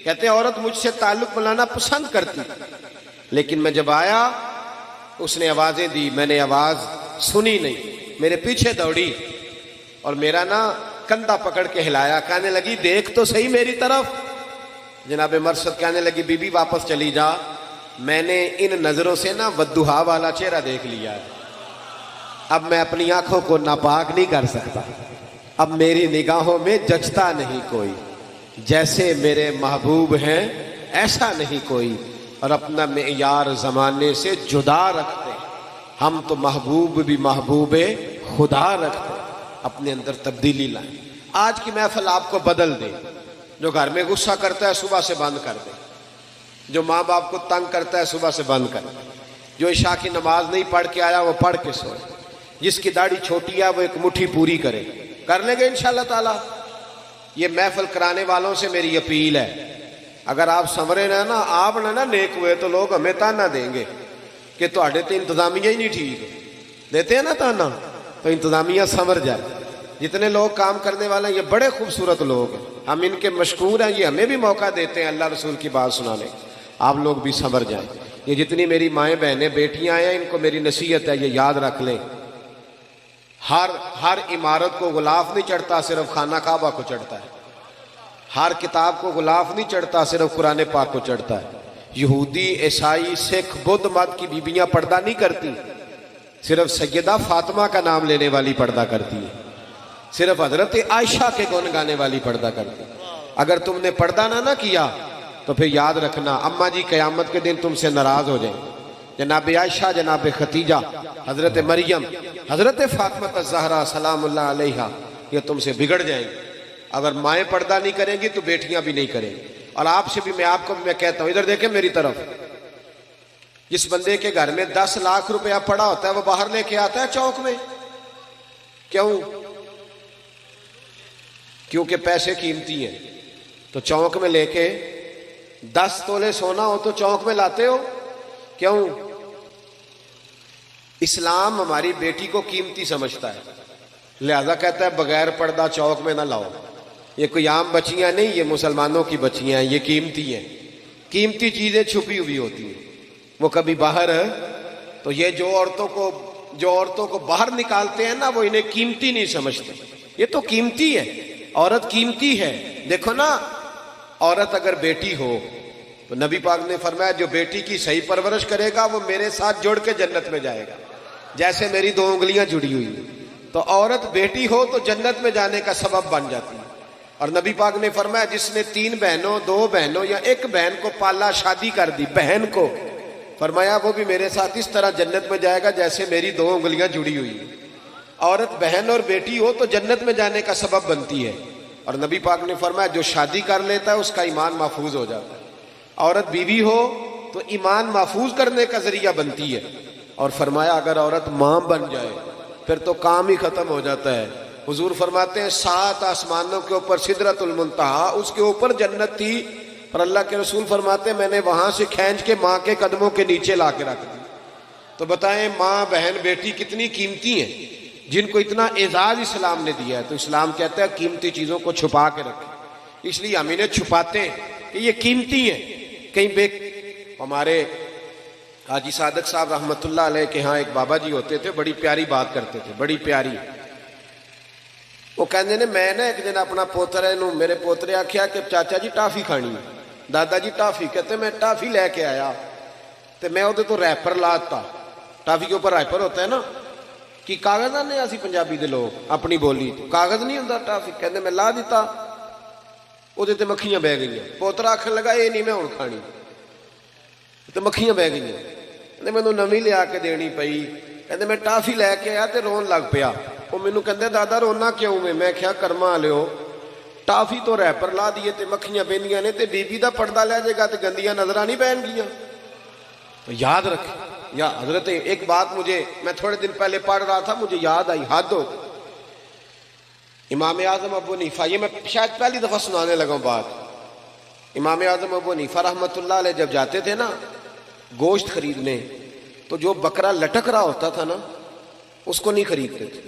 کہتے ہیں عورت مجھ سے تعلق بنانا پسند کرتی، لیکن میں جب آیا اس نے آوازیں دی، میں نے آواز سنی نہیں، میرے پیچھے دوڑی اور میرا نا کندھا پکڑ کے ہلایا، کہنے لگی دیکھ تو صحیح میری طرف۔ جناب مرثد کہنے لگی بی بی واپس چلی جا، میں نے ان نظروں سے نا ودھوہا والا چہرہ دیکھ لیا ہے، اب میں اپنی آنکھوں کو ناپاک نہیں کر سکتا، اب میری نگاہوں میں جچتا نہیں کوئی، جیسے میرے محبوب ہیں ایسا نہیں کوئی، اور اپنا معیار زمانے سے جدا رکھتے ہم تو محبوب بھی محبوب خدا رکھتے، اپنے اندر تبدیلی لائیں۔ آج کی محفل آپ کو بدل دے، جو گھر میں غصہ کرتا ہے صبح سے بند کر دے، جو ماں باپ کو تنگ کرتا ہے صبح سے بند کر دے، جو عشاء کی نماز نہیں پڑھ کے آیا وہ پڑھ کے سوئے، جس کی داڑھی چھوٹی ہے وہ ایک مٹھی پوری کرے، کر لیں گے انشاءاللہ تعالی۔ یہ محفل کرانے والوں سے میری اپیل ہے، اگر آپ سنورے نہ نا، آپ نہ نیک ہوئے تو لوگ ہمیں تانا دیں گے کہ تہاڈے تے انتظامیہ ہی نہیں ٹھیک، دیتے ہیں نا تانا، تو انتظامیہ سنور جائے۔ جتنے لوگ کام کرنے والے ہیں یہ بڑے خوبصورت لوگ ہیں، ہم ان کے مشکور ہیں، یہ ہمیں بھی موقع دیتے ہیں اللہ رسول کی بات سنانے، آپ لوگ بھی سنور جائیں۔ یہ جتنی میری مائیں بہنیں بیٹیاں ہیں ان کو میری نصیحت ہے، یہ یاد رکھ لیں، ہر عمارت کو غلاف نہیں چڑھتا، صرف خانہ کعبہ کو چڑھتا ہے، ہر کتاب کو غلاف نہیں چڑھتا، صرف قرآن پاک کو چڑھتا ہے۔ یہودی، عیسائی، سکھ، بدھ مت کی بیویاں پردہ نہیں کرتی، صرف سیدہ فاطمہ کا نام لینے والی پردہ کرتی ہے، صرف حضرت عائشہ کے گن گانے والی پردہ کرتی ہے۔ اگر تم نے پردہ نہ کیا تو پھر یاد رکھنا اماں جی قیامت کے دن تم سے ناراض ہو جائیں، جناب عائشہ، جناب ختیجہ، حضرت مریم، حضرت فاطمہ الزہرا سلام اللہ علیہا، یہ تم سے بگڑ جائیں گے۔ اگر مائیں پردہ نہیں کریں گی تو بیٹیاں بھی نہیں کریں گی۔ اور آپ سے بھی آپ کو بھی میں کہتا ہوں، ادھر دیکھیں میری طرف، جس بندے کے گھر میں 10 لاکھ روپیہ پڑا ہوتا ہے وہ باہر لے کے آتا ہے چوک میں؟ کیوں؟ کیونکہ پیسے قیمتی ہیں، تو چوک میں لے کے 10 تولے سونا ہو تو چوک میں لاتے ہو؟ کیوں؟ اسلام ہماری بیٹی کو قیمتی سمجھتا ہے، لہذا کہتا ہے بغیر پردہ چوک میں نہ لاؤ، یہ کوئی عام بچیاں نہیں، یہ مسلمانوں کی بچیاں ہیں، یہ قیمتی ہیں۔ قیمتی چیزیں چھپی ہوئی ہوتی ہیں، وہ کبھی باہر ہے، تو یہ جو عورتوں کو باہر نکالتے ہیں نا، وہ انہیں قیمتی نہیں سمجھتے، یہ تو قیمتی ہے، عورت قیمتی ہے۔ دیکھو نا، عورت اگر بیٹی ہو تو نبی پاک نے فرمایا جو بیٹی کی صحیح پرورش کرے گا وہ میرے ساتھ جڑ کے جنت میں جائے گا، جیسے میری 2 انگلیاں جڑی ہوئی ہیں۔ تو عورت بیٹی ہو تو جنت میں جانے کا سبب بن جاتی ہے۔ اور نبی پاک نے فرمایا جس نے 3 بہنوں، 2 بہنوں یا 1 بہن کو پالا، شادی کر دی بہن کو، فرمایا وہ بھی میرے ساتھ اس طرح جنت میں جائے گا جیسے میری 2 انگلیاں جڑی ہوئی ہیں۔ عورت بہن اور بیٹی ہو تو جنت میں جانے کا سبب بنتی ہے۔ اور نبی پاک نے فرمایا جو شادی کر لیتا ہے اس کا ایمان محفوظ ہو جاتا ہے۔ عورت بیوی ہو تو ایمان محفوظ کرنے کا ذریعہ بنتی ہے۔ اور فرمایا اگر عورت ماں بن جائے پھر تو کام ہی ختم ہو جاتا ہے۔ حضور فرماتے ہیں 7 آسمانوں کے اوپر سدرۃ المنتہا، اس کے اوپر جنت تھی، اور اللہ کے رسول فرماتے ہیں میں نے وہاں سے کھینچ کے ماں کے قدموں کے نیچے لا کے رکھ دی۔ تو بتائیں ماں، بہن، بیٹی کتنی قیمتی ہیں، جن کو اتنا اعزاز اسلام نے دیا ہے۔ تو اسلام کہتا ہے قیمتی چیزوں کو چھپا کے رکھیں، اس لیے ہم انہیں چھپاتے ہیں کہ یہ قیمتی ہیں۔ ہمارے حاجی صادق صاحب رحمۃ اللہ علیہ کے ہاں ایک بابا جی ہوتے تھے، بڑی پیاری بات کرتے تھے، بڑی پیاری۔ وہ کہتے ہیں میں ایک دن اپنا پوترے نو، میرے پوترے آخیا کہ چاچا جی ٹافی کھانی ہے، دادا جی ٹافی، کہتے میں ٹافی لے کے آیا تو میں وہ تو ریپر لاتا، ٹافی کے اوپر ریپر ہوتا ہے نا، کہ کاغذ آنے اسی پنجابی دے لوگ اپنی بولی کاغذ نہیں ہوتا ٹافی، کہتے میں لا دیتا، وہ مکھیاں بہ گئی۔ پوترا آخر لگا یہ نہیں میں ہوں کھانی، تو مکھیاں بہ گئی، کہتے مینوں نویں لیا کے دینی پئی، کہتے میں ٹافی لے کے آیا تو رون لگ پیا۔ وہ مینوں کہتے دادا رونا کیوں میں کیا کرما والےو، ٹافی تو ریپر لا دیے تے مکھیاں بہندیاں نے تے بیبی دا پردہ لے جائے گا تے گندیاں نظراں نہیں پہن گیاں۔ تو یاد رکھیں، یا حضرت ایک بات مجھے، میں تھوڑے دن پہلے پڑھ رہا تھا مجھے یاد آئی، حد ہو گئی۔ امام اعظم ابو حنیفہ، یہ میں شاید پہلی دفعہ سنانے لگا ہوں بات، امام اعظم ابو حنیفہ رحمۃ اللہ علیہ جب جاتے تھے نا گوشت خریدنے، تو جو بکرا لٹک رہا ہوتا تھا نا اس کو نہیں خریدتے تھے،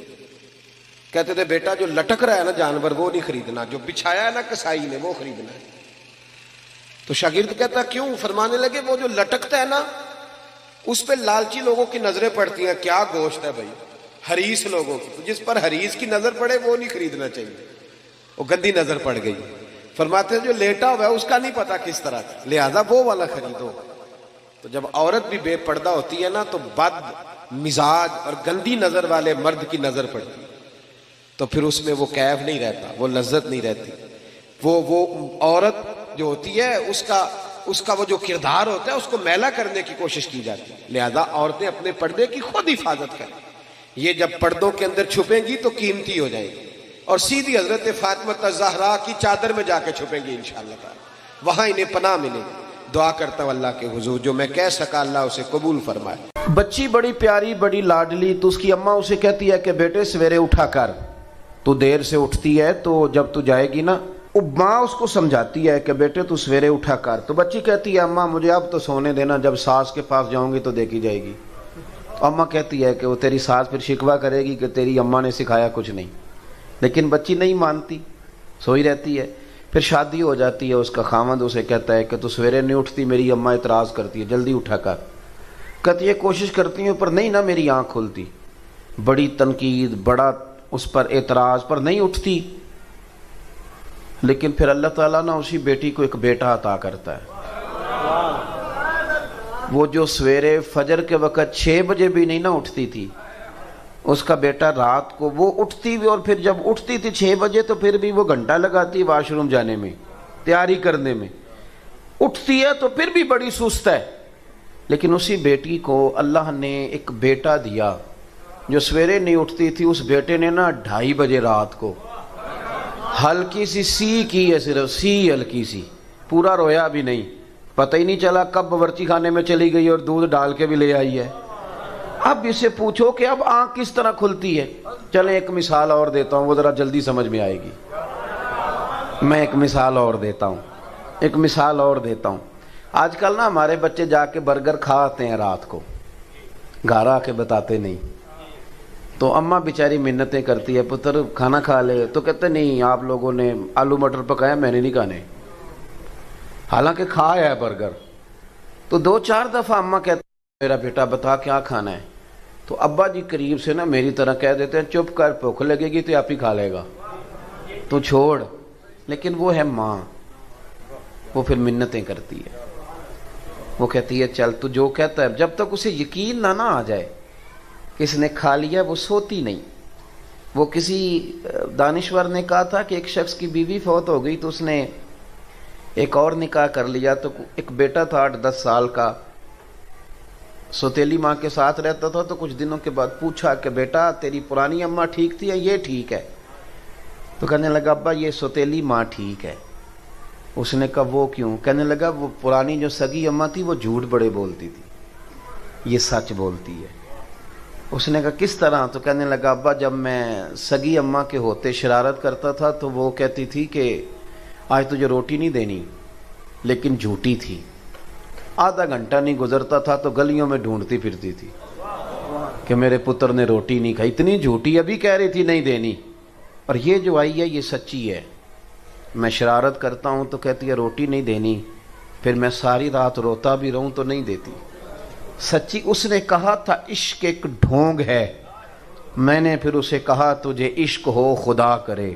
کہتے تھے بیٹا جو لٹک رہا ہے نا جانور وہ نہیں خریدنا، جو بچھایا ہے نا کسائی نے وہ خریدنا ہے۔ تو شاگرد کہتا کیوں؟ فرمانے لگے وہ جو لٹکتا ہے نا اس پہ لالچی لوگوں کی نظریں پڑتی ہیں، کیا گوشت ہے بھائی، حریص لوگوں کی، جس پر حریص کی نظر پڑے وہ نہیں خریدنا چاہیے، وہ گندی نظر پڑ گئی۔ فرماتے ہیں جو لیٹا ہوا ہے اس کا نہیں پتا کس طرح کا، لہذا وہ والا خریدو۔ تو جب عورت بھی بے پردہ ہوتی ہے نا تو بد مزاج اور گندی نظر والے مرد کی نظر پڑتی، تو پھر اس میں وہ کیف نہیں رہتا، وہ لذت نہیں رہتی، وہ عورت جو ہوتی ہے اس کا وہ جو کردار ہوتا ہے اس کو میلا کرنے کی کوشش کی جاتی ہے۔ لہذا عورتیں اپنے پردے کی خود حفاظت کریں، یہ جب پردوں کے اندر چھپیں گی تو قیمتی ہو جائیں گی، اور سیدھی حضرت فاطمہ الزہرا کی چادر میں جا کے چھپیں گی انشاءاللہ تعالی، وہاں انہیں پناہ ملے گی۔ دعا کرتا ہوں اللہ کے حضور جو میں کہہ سکا اللہ اسے قبول فرمائے۔ بچی بڑی پیاری، بڑی لاڈلی، تو اس کی اماں اسے کہتی ہے کہ بیٹے سویرے اٹھا کر، تو دیر سے اٹھتی ہے تو جب تو جائے گی نا، ماں اس کو سمجھاتی ہے کہ بیٹے تو سویرے اٹھا کر، تو بچی کہتی ہے اماں مجھے اب تو سونے دینا، جب ساس کے پاس جاؤں گی تو دیکھی جائے گی۔ تو اماں کہتی ہے کہ وہ تیری ساس پھر شکوہ کرے گی کہ تیری اماں نے سکھایا کچھ نہیں، لیکن بچی نہیں مانتی، سوئی رہتی ہے۔ پھر شادی ہو جاتی ہے، اس کا خامند اسے کہتا ہے کہ تو سویرے نہیں اٹھتی، میری اماں اعتراض کرتی ہے جلدی اٹھا کر، کہتی ہے کوشش کرتی ہوں پر نہیں نا میری آنکھ کھلتی، بڑی تنقید، بڑا اس پر اعتراض پر نہیں اٹھتی۔ لیکن پھر اللہ تعالیٰ نا اسی بیٹی کو ایک بیٹا عطا کرتا ہے، وہ جو سویرے فجر کے وقت 6 بجے بھی نہیں نہ اٹھتی تھی، اس کا بیٹا رات کو وہ اٹھتی بھی، اور پھر جب اٹھتی تھی 6 بجے تو پھر بھی وہ گھنٹہ لگاتی واش روم جانے میں، تیاری کرنے میں، اٹھتی ہے تو پھر بھی بڑی سست ہے، لیکن اسی بیٹی کو اللہ نے ایک بیٹا دیا جو سویرے نہیں اٹھتی تھی، اس بیٹے نے نا 2:30 بجے رات کو ہلکی سی کی ہے، صرف سی ہلکی سی پورا رویا بھی نہیں، پتہ ہی نہیں چلا کب باورچی خانے میں چلی گئی اور دودھ ڈال کے بھی لے آئی ہے۔ اب اسے پوچھو کہ اب آنکھ کس طرح کھلتی ہے؟ چلیں ایک مثال اور دیتا ہوں، وہ ذرا جلدی سمجھ میں آئے گی۔ میں ایک مثال اور دیتا ہوں۔ آج کل نا ہمارے بچے جا کے برگر کھا آتے ہیں رات کو، گھر آ کے بتاتے نہیں، تو اماں بیچاری منتیں کرتی ہے پتر کھانا کھا لے، تو کہتے نہیں آپ لوگوں نے آلو مٹر پکایا، میں نے نہیں کھانے، حالانکہ کھایا ہے برگر۔ تو 2-4 دفعہ اماں کہتے ہیں میرا بیٹا بتا کیا کھانا ہے، تو ابا جی قریب سے نا میری طرح کہہ دیتے ہیں چپ کر، بھوک لگے گی تو آپ ہی کھا لے گا، تو چھوڑ۔ لیکن وہ ہے ماں، وہ پھر منتیں کرتی ہے، وہ کہتی ہے چل تو جو کہتا ہے، جب تک اسے یقین نہ آ جائے کہ اس نے کھا لیا وہ سوتی نہیں۔ وہ کسی دانشور نے کہا تھا کہ ایک شخص کی بیوی فوت ہو گئی تو اس نے ایک اور نکاح کر لیا، تو ایک بیٹا تھا 8-10 سال کا، سوتیلی ماں کے ساتھ رہتا تھا، تو کچھ دنوں کے بعد پوچھا کہ بیٹا تیری پرانی اماں ٹھیک تھی یا یہ ٹھیک ہے؟ تو کہنے لگا ابا یہ سوتیلی ماں ٹھیک ہے۔ اس نے کہا وہ کیوں؟ کہنے لگا وہ پرانی جو سگی اماں تھی وہ جھوٹ بڑے بولتی تھی، یہ سچ بولتی ہے۔ اس نے کہا کس طرح؟ تو کہنے لگا ابا جب میں سگی اماں کے ہوتے شرارت کرتا تھا تو وہ کہتی تھی کہ آج تجھے روٹی نہیں دینی، لیکن جھوٹی تھی، آدھا گھنٹہ نہیں گزرتا تھا تو گلیوں میں ڈھونڈتی پھرتی تھی کہ میرے پتر نے روٹی نہیں کھائی، اتنی جھوٹی، ابھی کہہ رہی تھی نہیں دینی، اور یہ جو آئی ہے یہ سچی ہے۔ میں شرارت کرتا ہوں تو کہتی ہے روٹی نہیں دینی، پھر میں ساری رات روتا بھی رہوں تو نہیں دیتی، سچی۔ اس نے کہا تھا عشق ایک ڈھونگ ہے، میں نے پھر اسے کہا تجھے عشق ہو خدا کرے،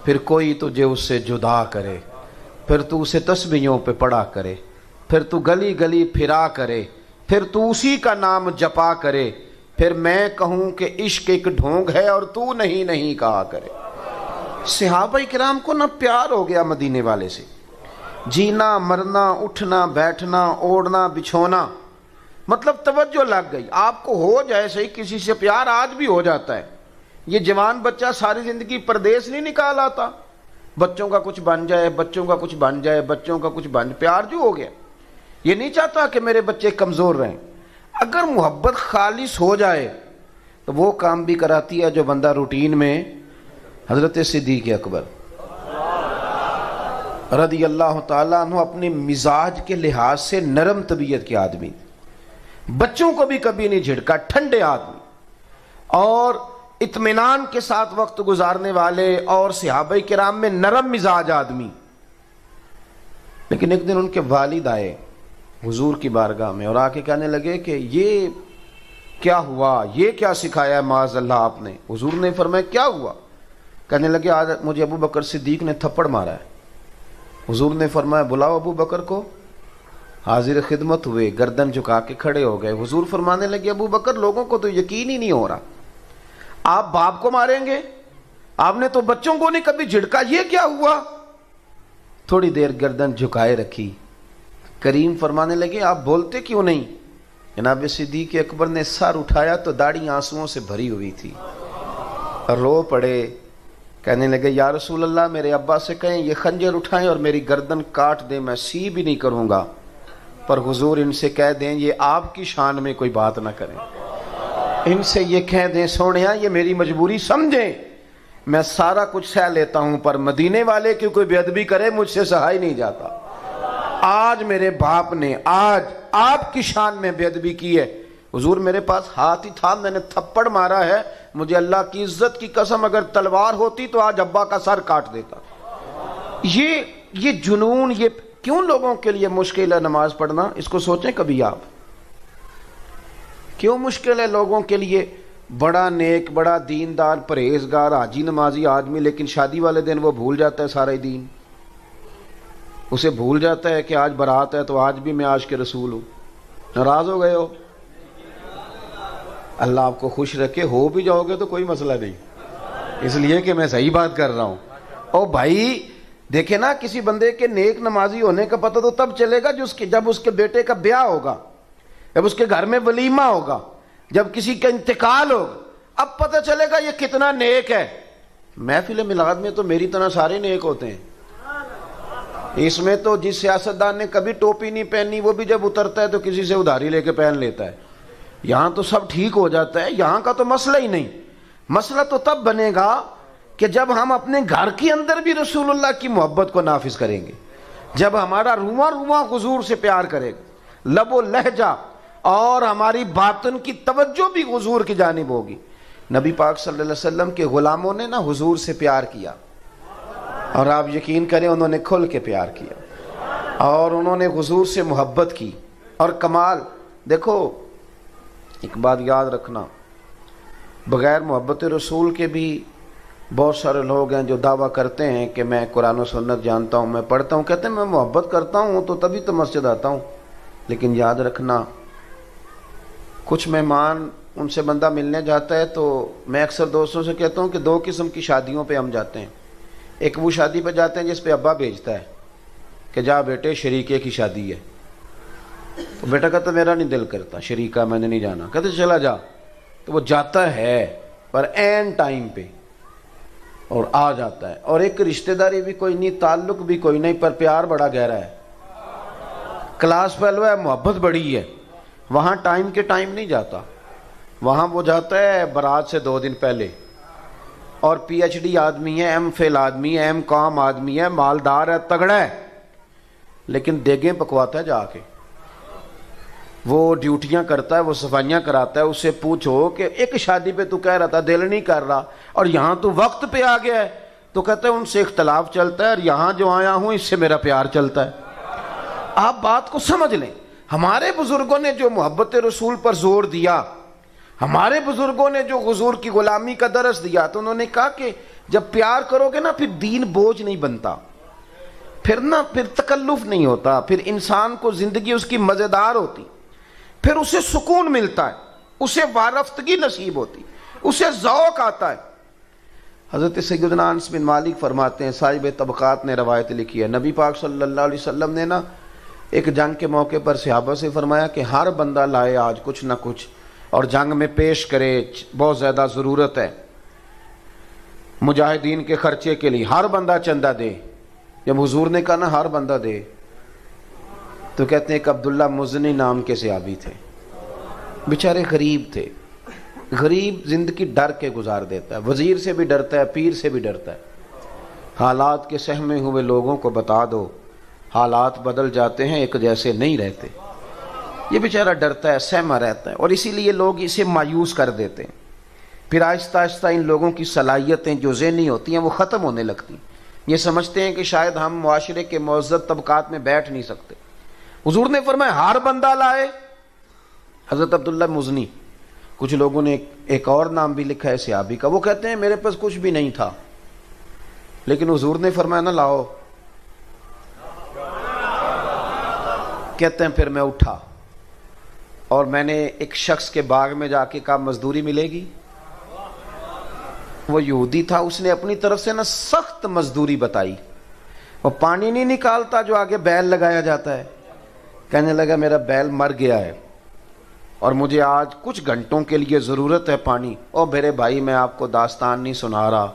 پھر کوئی تجھے اس سے جدا کرے، پھر تو اسے تسبیحوں پہ پڑھا کرے، پھر تو گلی گلی پھرا کرے، پھر تو اسی کا نام جپا کرے، پھر میں کہوں کہ عشق ایک ڈھونگ ہے اور تو نہیں نہیں کہا کرے۔ صحابہ کرام کو نہ پیار ہو گیا مدینے والے سے، جینا مرنا اٹھنا بیٹھنا اوڑھنا بچھونا، مطلب توجہ لگ گئی۔ آپ کو ہو جائے صحیح کسی سے پیار، آج بھی ہو جاتا ہے، یہ جوان بچہ ساری زندگی پردیس نہیں نکال آتا، بچوں کا کچھ بن جائے، بچوں کا کچھ بن جائے، بچوں کا کچھ بن، پیار جو ہو گیا، یہ نہیں چاہتا کہ میرے بچے کمزور رہیں۔ اگر محبت خالص ہو جائے تو وہ کام بھی کراتی ہے جو بندہ روٹین میں۔ حضرت صدیق اکبر رضی اللہ تعالیٰ عنہ اپنے مزاج کے لحاظ سے نرم طبیعت کے آدمی، بچوں کو بھی کبھی نہیں جھڑکا، ٹھنڈے آدمی اور اطمینان کے ساتھ وقت گزارنے والے، اور صحابہ کرام میں نرم مزاج آدمی۔ لیکن ایک دن ان کے والد آئے حضور کی بارگاہ میں اور آ کے کہنے لگے کہ یہ کیا ہوا، یہ کیا سکھایا معاذ اللہ آپ نے؟ حضور نے فرمایا کیا ہوا؟ کہنے لگے آج مجھے ابو بکر صدیق نے تھپڑ مارا ہے۔ حضور نے فرمایا بلاؤ ابو بکر کو۔ حاضر خدمت ہوئے، گردن جھکا کے کھڑے ہو گئے۔ حضور فرمانے لگے ابو بکر لوگوں کو تو یقین ہی نہیں ہو رہا، آپ باپ کو ماریں گے؟ آپ نے تو بچوں کو نہیں کبھی جھڑکا، یہ کیا ہوا؟ تھوڑی دیر گردن جھکائے رکھی، کریم فرمانے لگے آپ بولتے کیوں نہیں؟ جناب صدیق اکبر نے سر اٹھایا تو داڑھی آنسوؤں سے بھری ہوئی تھی، رو پڑے، کہنے لگے یا رسول اللہ میرے ابا سے کہیں یہ خنجر اٹھائیں اور میری گردن کاٹ دیں، میں سی بھی نہیں کروں گا، پر حضور ان سے کہہ دیں یہ آپ کی شان میں کوئی بات نہ کریں، ان سے یہ کہہ دیں سونیا یہ میری مجبوری سمجھیں، میں سارا کچھ سہ لیتا ہوں پر مدینے والے کی کوئی بے ادبی کرے مجھ سے سہا ہی نہیں جاتا۔ آج میرے باپ نے آج آپ کی شان میں بے ادبی کی ہے، حضور میرے پاس ہاتھ ہی تھا، میں نے تھپڑ مارا ہے، مجھے اللہ کی عزت کی قسم اگر تلوار ہوتی تو آج ابا کا سر کاٹ دیتا۔ یہ جنون، یہ کیوں لوگوں کے لیے مشکل ہے نماز پڑھنا؟ اس کو سوچیں کبھی آپ، کیوں مشکل ہے لوگوں کے لیے؟ بڑا نیک، بڑا دیندار، پرہیزگار، حاجی نمازی آدمی، لیکن شادی والے دن وہ بھول جاتا ہے سارا دین، اسے بھول جاتا ہے کہ آج برات ہے تو آج بھی میں عاشق رسول ہوں۔ ناراض ہو گئے ہو؟ اللہ آپ کو خوش رکھے، ہو بھی جاؤ گے تو کوئی مسئلہ نہیں، اس لیے کہ میں صحیح بات کر رہا ہوں۔ او بھائی دیکھیں نا، کسی بندے کے نیک نمازی ہونے کا پتہ تو تب چلے گا جب اس کے بیٹے کا بیاہ ہوگا، جب اس کے گھر میں ولیمہ ہوگا، جب کسی کا انتقال ہوگا، اب پتہ چلے گا یہ کتنا نیک ہے۔ محفل میلاد میں تو میری طرح سارے نیک ہوتے ہیں، اس میں تو جس سیاستدان نے کبھی ٹوپی نہیں پہنی وہ بھی جب اترتا ہے تو کسی سے ادھاری لے کے پہن لیتا ہے. یہاں تو سب ٹھیک ہو جاتا ہے. یہاں کا تو مسئلہ ہی نہیں. مسئلہ تو تب بنے گا کہ جب ہم اپنے گھر کے اندر بھی رسول اللہ کی محبت کو نافذ کریں گے, جب ہمارا رواں رواں حضور سے پیار کرے گا, لب و لہجہ اور ہماری باطن کی توجہ بھی حضور کی جانب ہوگی. نبی پاک صلی اللہ علیہ وسلم کے غلاموں نے نا حضور سے پیار کیا, اور آپ یقین کریں انہوں نے کھل کے پیار کیا اور انہوں نے حضور سے محبت کی. اور کمال دیکھو, ایک بات یاد رکھنا, بغیر محبت رسول کے بھی بہت سارے لوگ ہیں جو دعویٰ کرتے ہیں کہ میں قرآن و سنت جانتا ہوں, میں پڑھتا ہوں, کہتے ہیں میں محبت کرتا ہوں تو تبھی تو مسجد آتا ہوں. لیکن یاد رکھنا, کچھ مہمان ان سے بندہ ملنے جاتا ہے تو میں اکثر دوستوں سے کہتا ہوں کہ دو قسم کی شادیوں پہ ہم جاتے ہیں. ایک وہ شادی پہ جاتے ہیں جس پہ ابا بھیجتا ہے کہ جا بیٹے شریکے کی شادی ہے, تو بیٹا کہتا میرا نہیں دل کرتا شریکہ, میں نے نہیں جانا. کہتے چلا جا, تو وہ جاتا ہے پر عین ٹائم پہ اور آ جاتا ہے. اور ایک رشتہ داری بھی کوئی نہیں, تعلق بھی کوئی نہیں, پر پیار بڑا گہرا ہے, کلاس فیلو ہے, محبت بڑی ہے. وہاں ٹائم کے ٹائم نہیں جاتا, وہاں وہ جاتا ہے برات سے 2 دن پہلے, اور پی ایچ ڈی آدمی ہے, ایم فل آدمی ہے, ایم کام آدمی ہے, مالدار ہے, تگڑا ہے, لیکن دیگیں پکواتا ہے جا کے, وہ ڈیوٹیاں کرتا ہے, وہ صفائیاں کراتا ہے. اس سے پوچھو کہ ایک شادی پہ تو کہہ رہا تھا دل نہیں کر رہا, اور یہاں تو وقت پہ آ گیا ہے, تو کہتا ہے ان سے اختلاف چلتا ہے, اور یہاں جو آیا ہوں اس سے میرا پیار چلتا ہے. آپ بات کو سمجھ لیں. ہمارے بزرگوں نے جو محبت رسول پر زور دیا, ہمارے بزرگوں نے جو حضور کی غلامی کا درس دیا, تو انہوں نے کہا کہ جب پیار کرو گے نا پھر دین بوجھ نہیں بنتا, پھر تکلف نہیں ہوتا, پھر انسان کو زندگی اس کی مزیدار ہوتی, پھر اسے سکون ملتا ہے, اسے وارفتگی نصیب ہوتی, اسے ذوق آتا ہے. حضرت سیدنا انس بن مالک فرماتے ہیں, صاحب طبقات نے روایت لکھی ہے, نبی پاک صلی اللہ علیہ وسلم نے نا ایک جنگ کے موقع پر صحابہ سے فرمایا کہ ہر بندہ لائے آج کچھ نہ کچھ اور جنگ میں پیش کرے, بہت زیادہ ضرورت ہے مجاہدین کے خرچے کے لیے, ہر بندہ چندہ دے. جب حضور نے کہا نا ہر بندہ دے, تو کہتے ہیں کہ عبداللہ مزنی نام کے صحابی تھے, بیچارے غریب تھے. غریب زندگی ڈر کے گزار دیتا ہے, وزیر سے بھی ڈرتا ہے, پیر سے بھی ڈرتا ہے. حالات کے سہمے ہوئے لوگوں کو بتا دو, حالات بدل جاتے ہیں, ایک جیسے نہیں رہتے. یہ بیچارہ ڈرتا ہے, سہما رہتا ہے, اور اسی لیے لوگ اسے مایوس کر دیتے ہیں. پھر آہستہ آہستہ ان لوگوں کی صلاحیتیں جو ذہنی ہوتی ہیں وہ ختم ہونے لگتی. یہ سمجھتے ہیں کہ شاید ہم معاشرے کے معزز طبقات میں بیٹھ نہیں سکتے. حضور نے فرمایا ہر بندہ لائے. حضرت عبداللہ مزنی, کچھ لوگوں نے ایک اور نام بھی لکھا ہے صحابی کا, وہ کہتے ہیں میرے پاس کچھ بھی نہیں تھا, لیکن حضور نے فرمایا نہ لاؤ. کہتے ہیں پھر میں اٹھا اور میں نے ایک شخص کے باغ میں جا کے کہا مزدوری ملے گی. وہ یہودی تھا, اس نے اپنی طرف سے نا سخت مزدوری بتائی. وہ پانی نہیں نکالتا جو آگے بیل لگایا جاتا ہے. کہنے لگا میرا بیل مر گیا ہے اور مجھے آج کچھ گھنٹوں کے لیے ضرورت ہے پانی. اور میرے بھائی میں آپ کو داستان نہیں سنا رہا,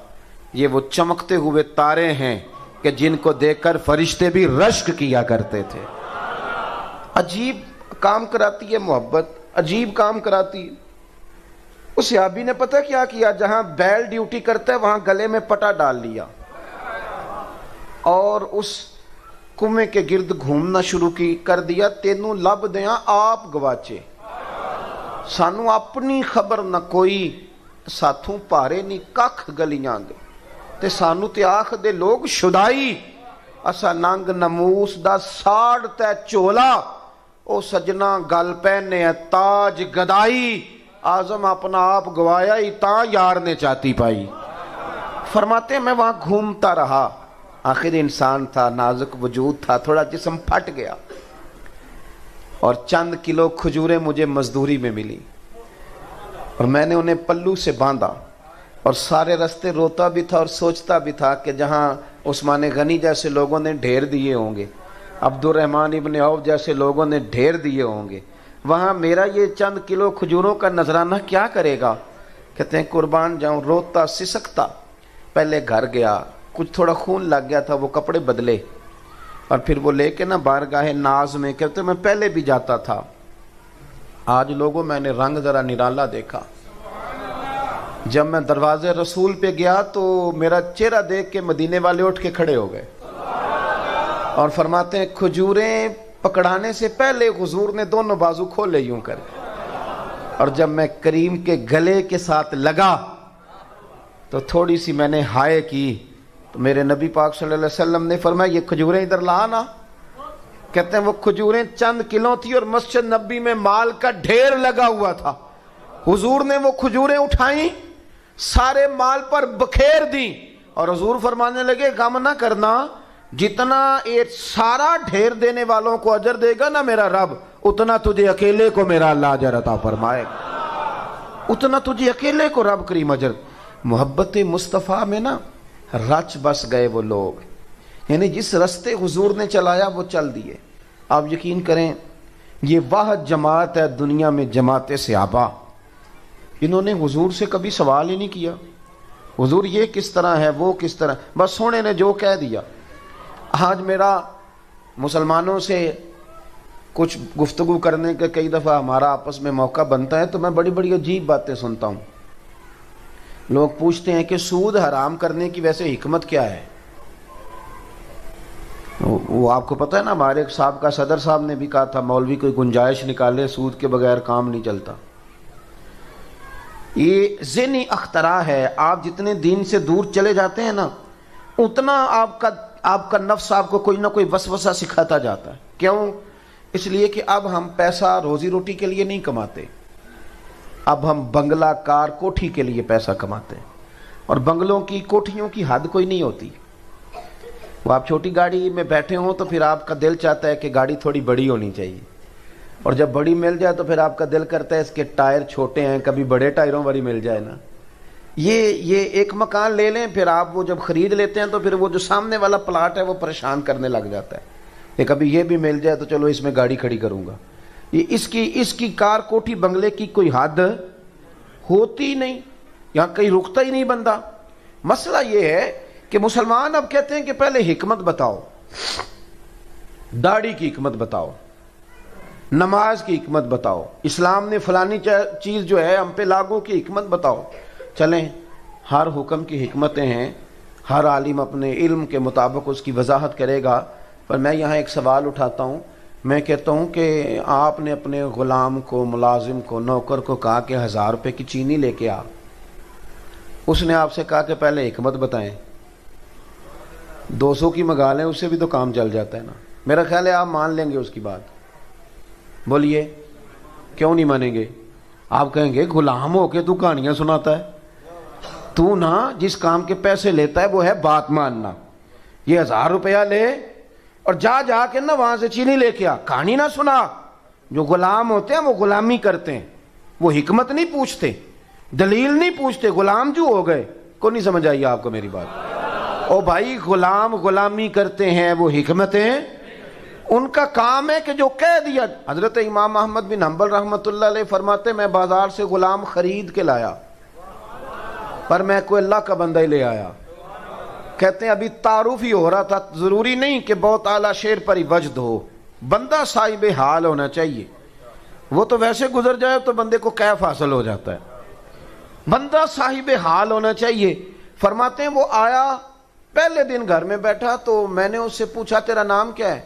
یہ وہ چمکتے ہوئے تارے ہیں کہ جن کو دیکھ کر فرشتے بھی رشک کیا کرتے تھے. عجیب کام کراتی ہے محبت, عجیب کام کراتی ہے. اس صحابی نے پتہ کیا کیا, جہاں بیل ڈیوٹی کرتا ہے وہاں گلے میں پٹا ڈال لیا اور اس کنویں کے گرد گھومنا شروع کر دیا. تینوں لب دیاں آپ گواچے, سانو اپنی خبر نہ کوئی, ساتھوں پارے نہیں ککھ گلیاں دے, تے سانو تے آخ دے لوگ شدائی. اسا ننگ نموس دا ساڑ تے چولا, او سجنا گل پہنے تاج گدائی. آزم اپنا آپ گوایا ہی تاں یار نے چاہتی پائی. فرماتے ہیں میں وہاں گھومتا رہا, آخر انسان تھا, نازک وجود تھا, تھوڑا جسم پھٹ گیا, اور چند کلو کھجوریں مجھے مزدوری میں ملی, اور میں نے انہیں پلو سے باندھا, اور سارے رستے روتا بھی تھا اور سوچتا بھی تھا کہ جہاں عثمان غنی جیسے لوگوں نے ڈھیر دیے ہوں گے, عبد الرحمن ابن عوف جیسے لوگوں نے ڈھیر دیے ہوں گے, وہاں میرا یہ چند کلو کھجوروں کا نذرانہ کیا کرے گا. کہتے ہیں قربان جاؤں, روتا سسکتا پہلے گھر گیا, کچھ تھوڑا خون لگ گیا تھا, وہ کپڑے بدلے, اور پھر وہ لے کے نا بارگاہ ناز میں کہتے میں پہلے بھی جاتا تھا، آج لوگوں میں نے رنگ ذرا نرالا دیکھا۔ جب میں دروازے رسول پہ گیا تو میرا چہرہ دیکھ کے مدینے والے اٹھ کے کھڑے ہو گئے اور فرماتے ہیں کھجوریں پکڑانے سے پہلے حضور نے دونوں بازو کھولے یوں کر کے، اور جب میں کریم کے گلے کے ساتھ لگا تو تھوڑی سی میں نے ہائے کی تو میرے نبی پاک صلی اللہ علیہ وسلم نے فرمایا یہ کھجوریں ادھر لا نا۔ کہتے ہیں وہ کھجوریں چند کلو تھی اور مسجد نبی میں مال کا ڈھیر لگا ہوا تھا، حضور نے وہ کھجوریں اٹھائیں سارے مال پر بکھیر دیں اور حضور فرمانے لگے غم نہ کرنا، جتنا ایک سارا ڈھیر دینے والوں کو اجر دے گا نا میرا رب، اتنا تجھے اکیلے کو میرا اللہ اجر عطا فرمائے گا، اتنا تجھے اکیلے کو رب کریم اجر۔ محبت مصطفیٰ میں نا رچ بس گئے وہ لوگ، یعنی جس رستے حضور نے چلایا وہ چل دیے۔ آپ یقین کریں یہ واحد جماعت ہے دنیا میں جماعت صحابہ، انہوں نے حضور سے کبھی سوال ہی نہیں کیا حضور یہ کس طرح ہے وہ کس طرح، بس سونے نے جو کہہ دیا۔ آج میرا مسلمانوں سے کچھ گفتگو کرنے کا کئی دفعہ ہمارا آپس میں موقع بنتا ہے تو میں بڑی بڑی عجیب باتیں سنتا ہوں۔ لوگ پوچھتے ہیں کہ سود حرام کرنے کی ویسے حکمت کیا ہے؟ وہ آپ کو پتہ ہے نا، ہمارے ایک صاحب کا صدر صاحب نے بھی کہا تھا مولوی کوئی گنجائش نکالے، سود کے بغیر کام نہیں چلتا۔ یہ ذہنی اختراع ہے، آپ جتنے دین سے دور چلے جاتے ہیں نا اتنا آپ کا نفس آپ کو کوئی نہ کوئی وسوسہ سکھاتا جاتا ہے۔ کیوں؟ اس لیے کہ اب ہم پیسہ روزی روٹی کے لیے نہیں کماتے، اب ہم بنگلہ کار کوٹھی کے لیے پیسہ کماتے ہیں، اور بنگلوں کی کوٹھیوں کی حد کوئی نہیں ہوتی۔ وہ آپ چھوٹی گاڑی میں بیٹھے ہوں تو پھر آپ کا دل چاہتا ہے کہ گاڑی تھوڑی بڑی ہونی چاہیے، اور جب بڑی مل جائے تو پھر آپ کا دل کرتا ہے اس کے ٹائر چھوٹے ہیں، کبھی بڑے ٹائروں والی مل جائے نا۔ یہ ایک مکان لے لیں، پھر آپ وہ جب خرید لیتے ہیں تو پھر وہ جو سامنے والا پلاٹ ہے وہ پریشان کرنے لگ جاتا ہے کہ کبھی یہ بھی مل جائے تو چلو اس میں گاڑی کھڑی کروں گا۔ اس کی کار کوٹھی بنگلے کی کوئی حد ہوتی نہیں، یہاں کہیں رکتا ہی نہیں بندہ۔ مسئلہ یہ ہے کہ مسلمان اب کہتے ہیں کہ پہلے حکمت بتاؤ، داڑھی کی حکمت بتاؤ، نماز کی حکمت بتاؤ، اسلام نے فلانی چیز جو ہے ہم پہ لاگو کی حکمت بتاؤ۔ چلیں ہر حکم کی حکمتیں ہیں، ہر عالم اپنے علم کے مطابق اس کی وضاحت کرے گا، پر میں یہاں ایک سوال اٹھاتا ہوں۔ میں کہتا ہوں کہ آپ نے اپنے غلام کو، ملازم کو، نوکر کو کہا کہ 1000 روپے کی چینی لے کے آ، اس نے آپ سے کہا کہ پہلے حکمت بتائیں، 200 کی منگا لیں، اس سے بھی تو کام چل جاتا ہے نا۔ میرا خیال ہے آپ مان لیں گے اس کی بات، بولیے کیوں نہیں مانیں گے؟ آپ کہیں گے غلام ہو کے تو کہانیاں سناتا ہے، تو نا جس کام کے پیسے لیتا ہے وہ ہے بات ماننا۔ یہ 1000 روپیہ لے اور جا کے نا وہاں سے چینی لے کے آ، کہانی نہ سنا۔ جو غلام ہوتے ہیں وہ غلامی کرتے ہیں، وہ حکمت نہیں پوچھتے، دلیل نہیں پوچھتے، غلام جو ہو گئے۔ کو نہیں سمجھ آئی آپ کو میری بات؟ او بھائی غلام غلامی کرتے ہیں، وہ حکمتیں ان کا کام ہے کہ جو کہہ دیا۔ حضرت امام احمد بن حنبل رحمۃ اللہ علیہ فرماتے میں بازار سے غلام خرید کے لایا، پر میں کوئی اللہ کا بندہ ہی لے آیا۔ کہتے ہیں ابھی تعارف ہی ہو رہا تھا، ضروری نہیں کہ بہت اعلیٰ شعر پر ہی وجد ہو، بندہ صاحب حال ہونا چاہیے۔ وہ تو ویسے گزر جائے تو بندے کو کیف حاصل ہو جاتا ہے، بندہ صاحب حال ہونا چاہیے۔ فرماتے ہیں وہ آیا، پہلے دن گھر میں بیٹھا تو میں نے اس سے پوچھا تیرا نام کیا ہے؟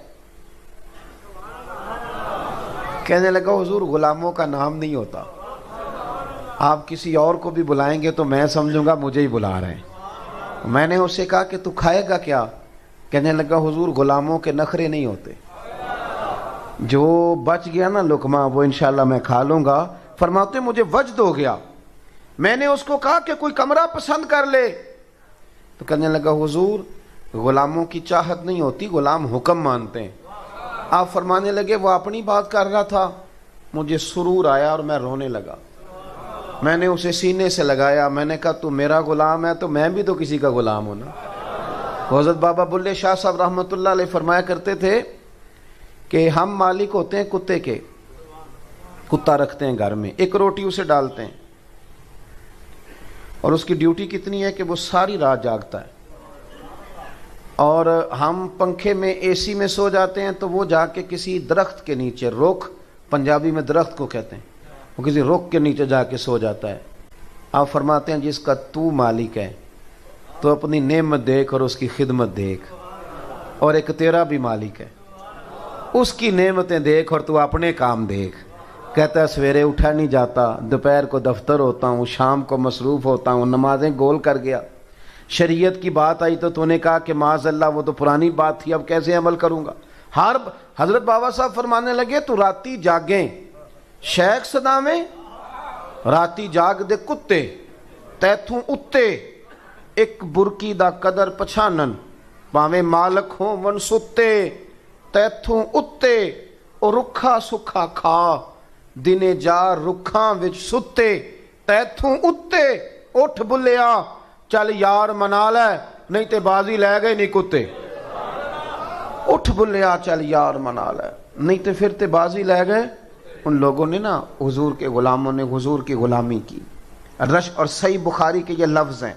کہنے لگا حضور غلاموں کا نام نہیں ہوتا، آپ کسی اور کو بھی بلائیں گے تو میں سمجھوں گا مجھے ہی بلا رہے ہیں۔ میں نے اس سے کہا کہ تو کھائے گا کیا؟ کہنے لگا حضور غلاموں کے نخرے نہیں ہوتے، جو بچ گیا نا لقمہ وہ انشاءاللہ میں کھا لوں گا۔ فرماتے مجھے وجد ہو گیا، میں نے اس کو کہا کہ کوئی کمرہ پسند کر لے، تو کہنے لگا حضور غلاموں کی چاہت نہیں ہوتی، غلام حکم مانتے ہیں۔ آپ فرمانے لگے وہ اپنی بات کر رہا تھا، مجھے سرور آیا اور میں رونے لگا۔ میں نے اسے سینے سے لگایا، میں نے کہا تو میرا غلام ہے تو میں بھی تو کسی کا غلام ہوں نا۔ حضرت بابا بلے شاہ صاحب رحمۃ اللہ علیہ فرمایا کرتے تھے کہ ہم مالک ہوتے ہیں کتے کے، کتا رکھتے ہیں گھر میں، ایک روٹی اسے ڈالتے ہیں اور اس کی ڈیوٹی کتنی ہے کہ وہ ساری رات جاگتا ہے، اور ہم پنکھے میں اے سی میں سو جاتے ہیں تو وہ جا کے کسی درخت کے نیچے، رخ پنجابی میں درخت کو کہتے ہیں، وہ کسی رخ کے نیچے جا کے سو جاتا ہے۔ آپ فرماتے ہیں جس کا تو مالک ہے تو اپنی نعمت دیکھ اور اس کی خدمت دیکھ، اور ایک تیرا بھی مالک ہے، اس کی نعمتیں دیکھ اور تو اپنے کام دیکھ۔ کہتا ہے سویرے اٹھا نہیں جاتا، دوپہر کو دفتر ہوتا ہوں، شام کو مصروف ہوتا ہوں، نمازیں گول کر گیا، شریعت کی بات آئی تو نے کہا کہ معاذ اللہ وہ تو پرانی بات تھی، اب کیسے عمل کروں گا۔ حضرت بابا صاحب فرمانے لگے تو راتی جاگیں شیخ صداویں، راتی جاگ دے کتے تیتھوں اتے، ایک برکی دا قدر پچھانن، پاویں مالک ہوں ون ستے، تیتھوں اتے او رکھا سکھا کھا، دنے جا رکھاں وچ ستے، تیتھوں اتے اٹھ بلیا چل یار منا لے، نہیں تے بازی لے گئے نہیں کتے۔ اٹھ بلیا چل یار منا لے، نہیں تے پھر تے بازی لے گئے۔ ان لوگوں نے نا حضور کے غلاموں نے حضور کی غلامی کی۔ رش اور صحیح بخاری کے یہ لفظ ہیں،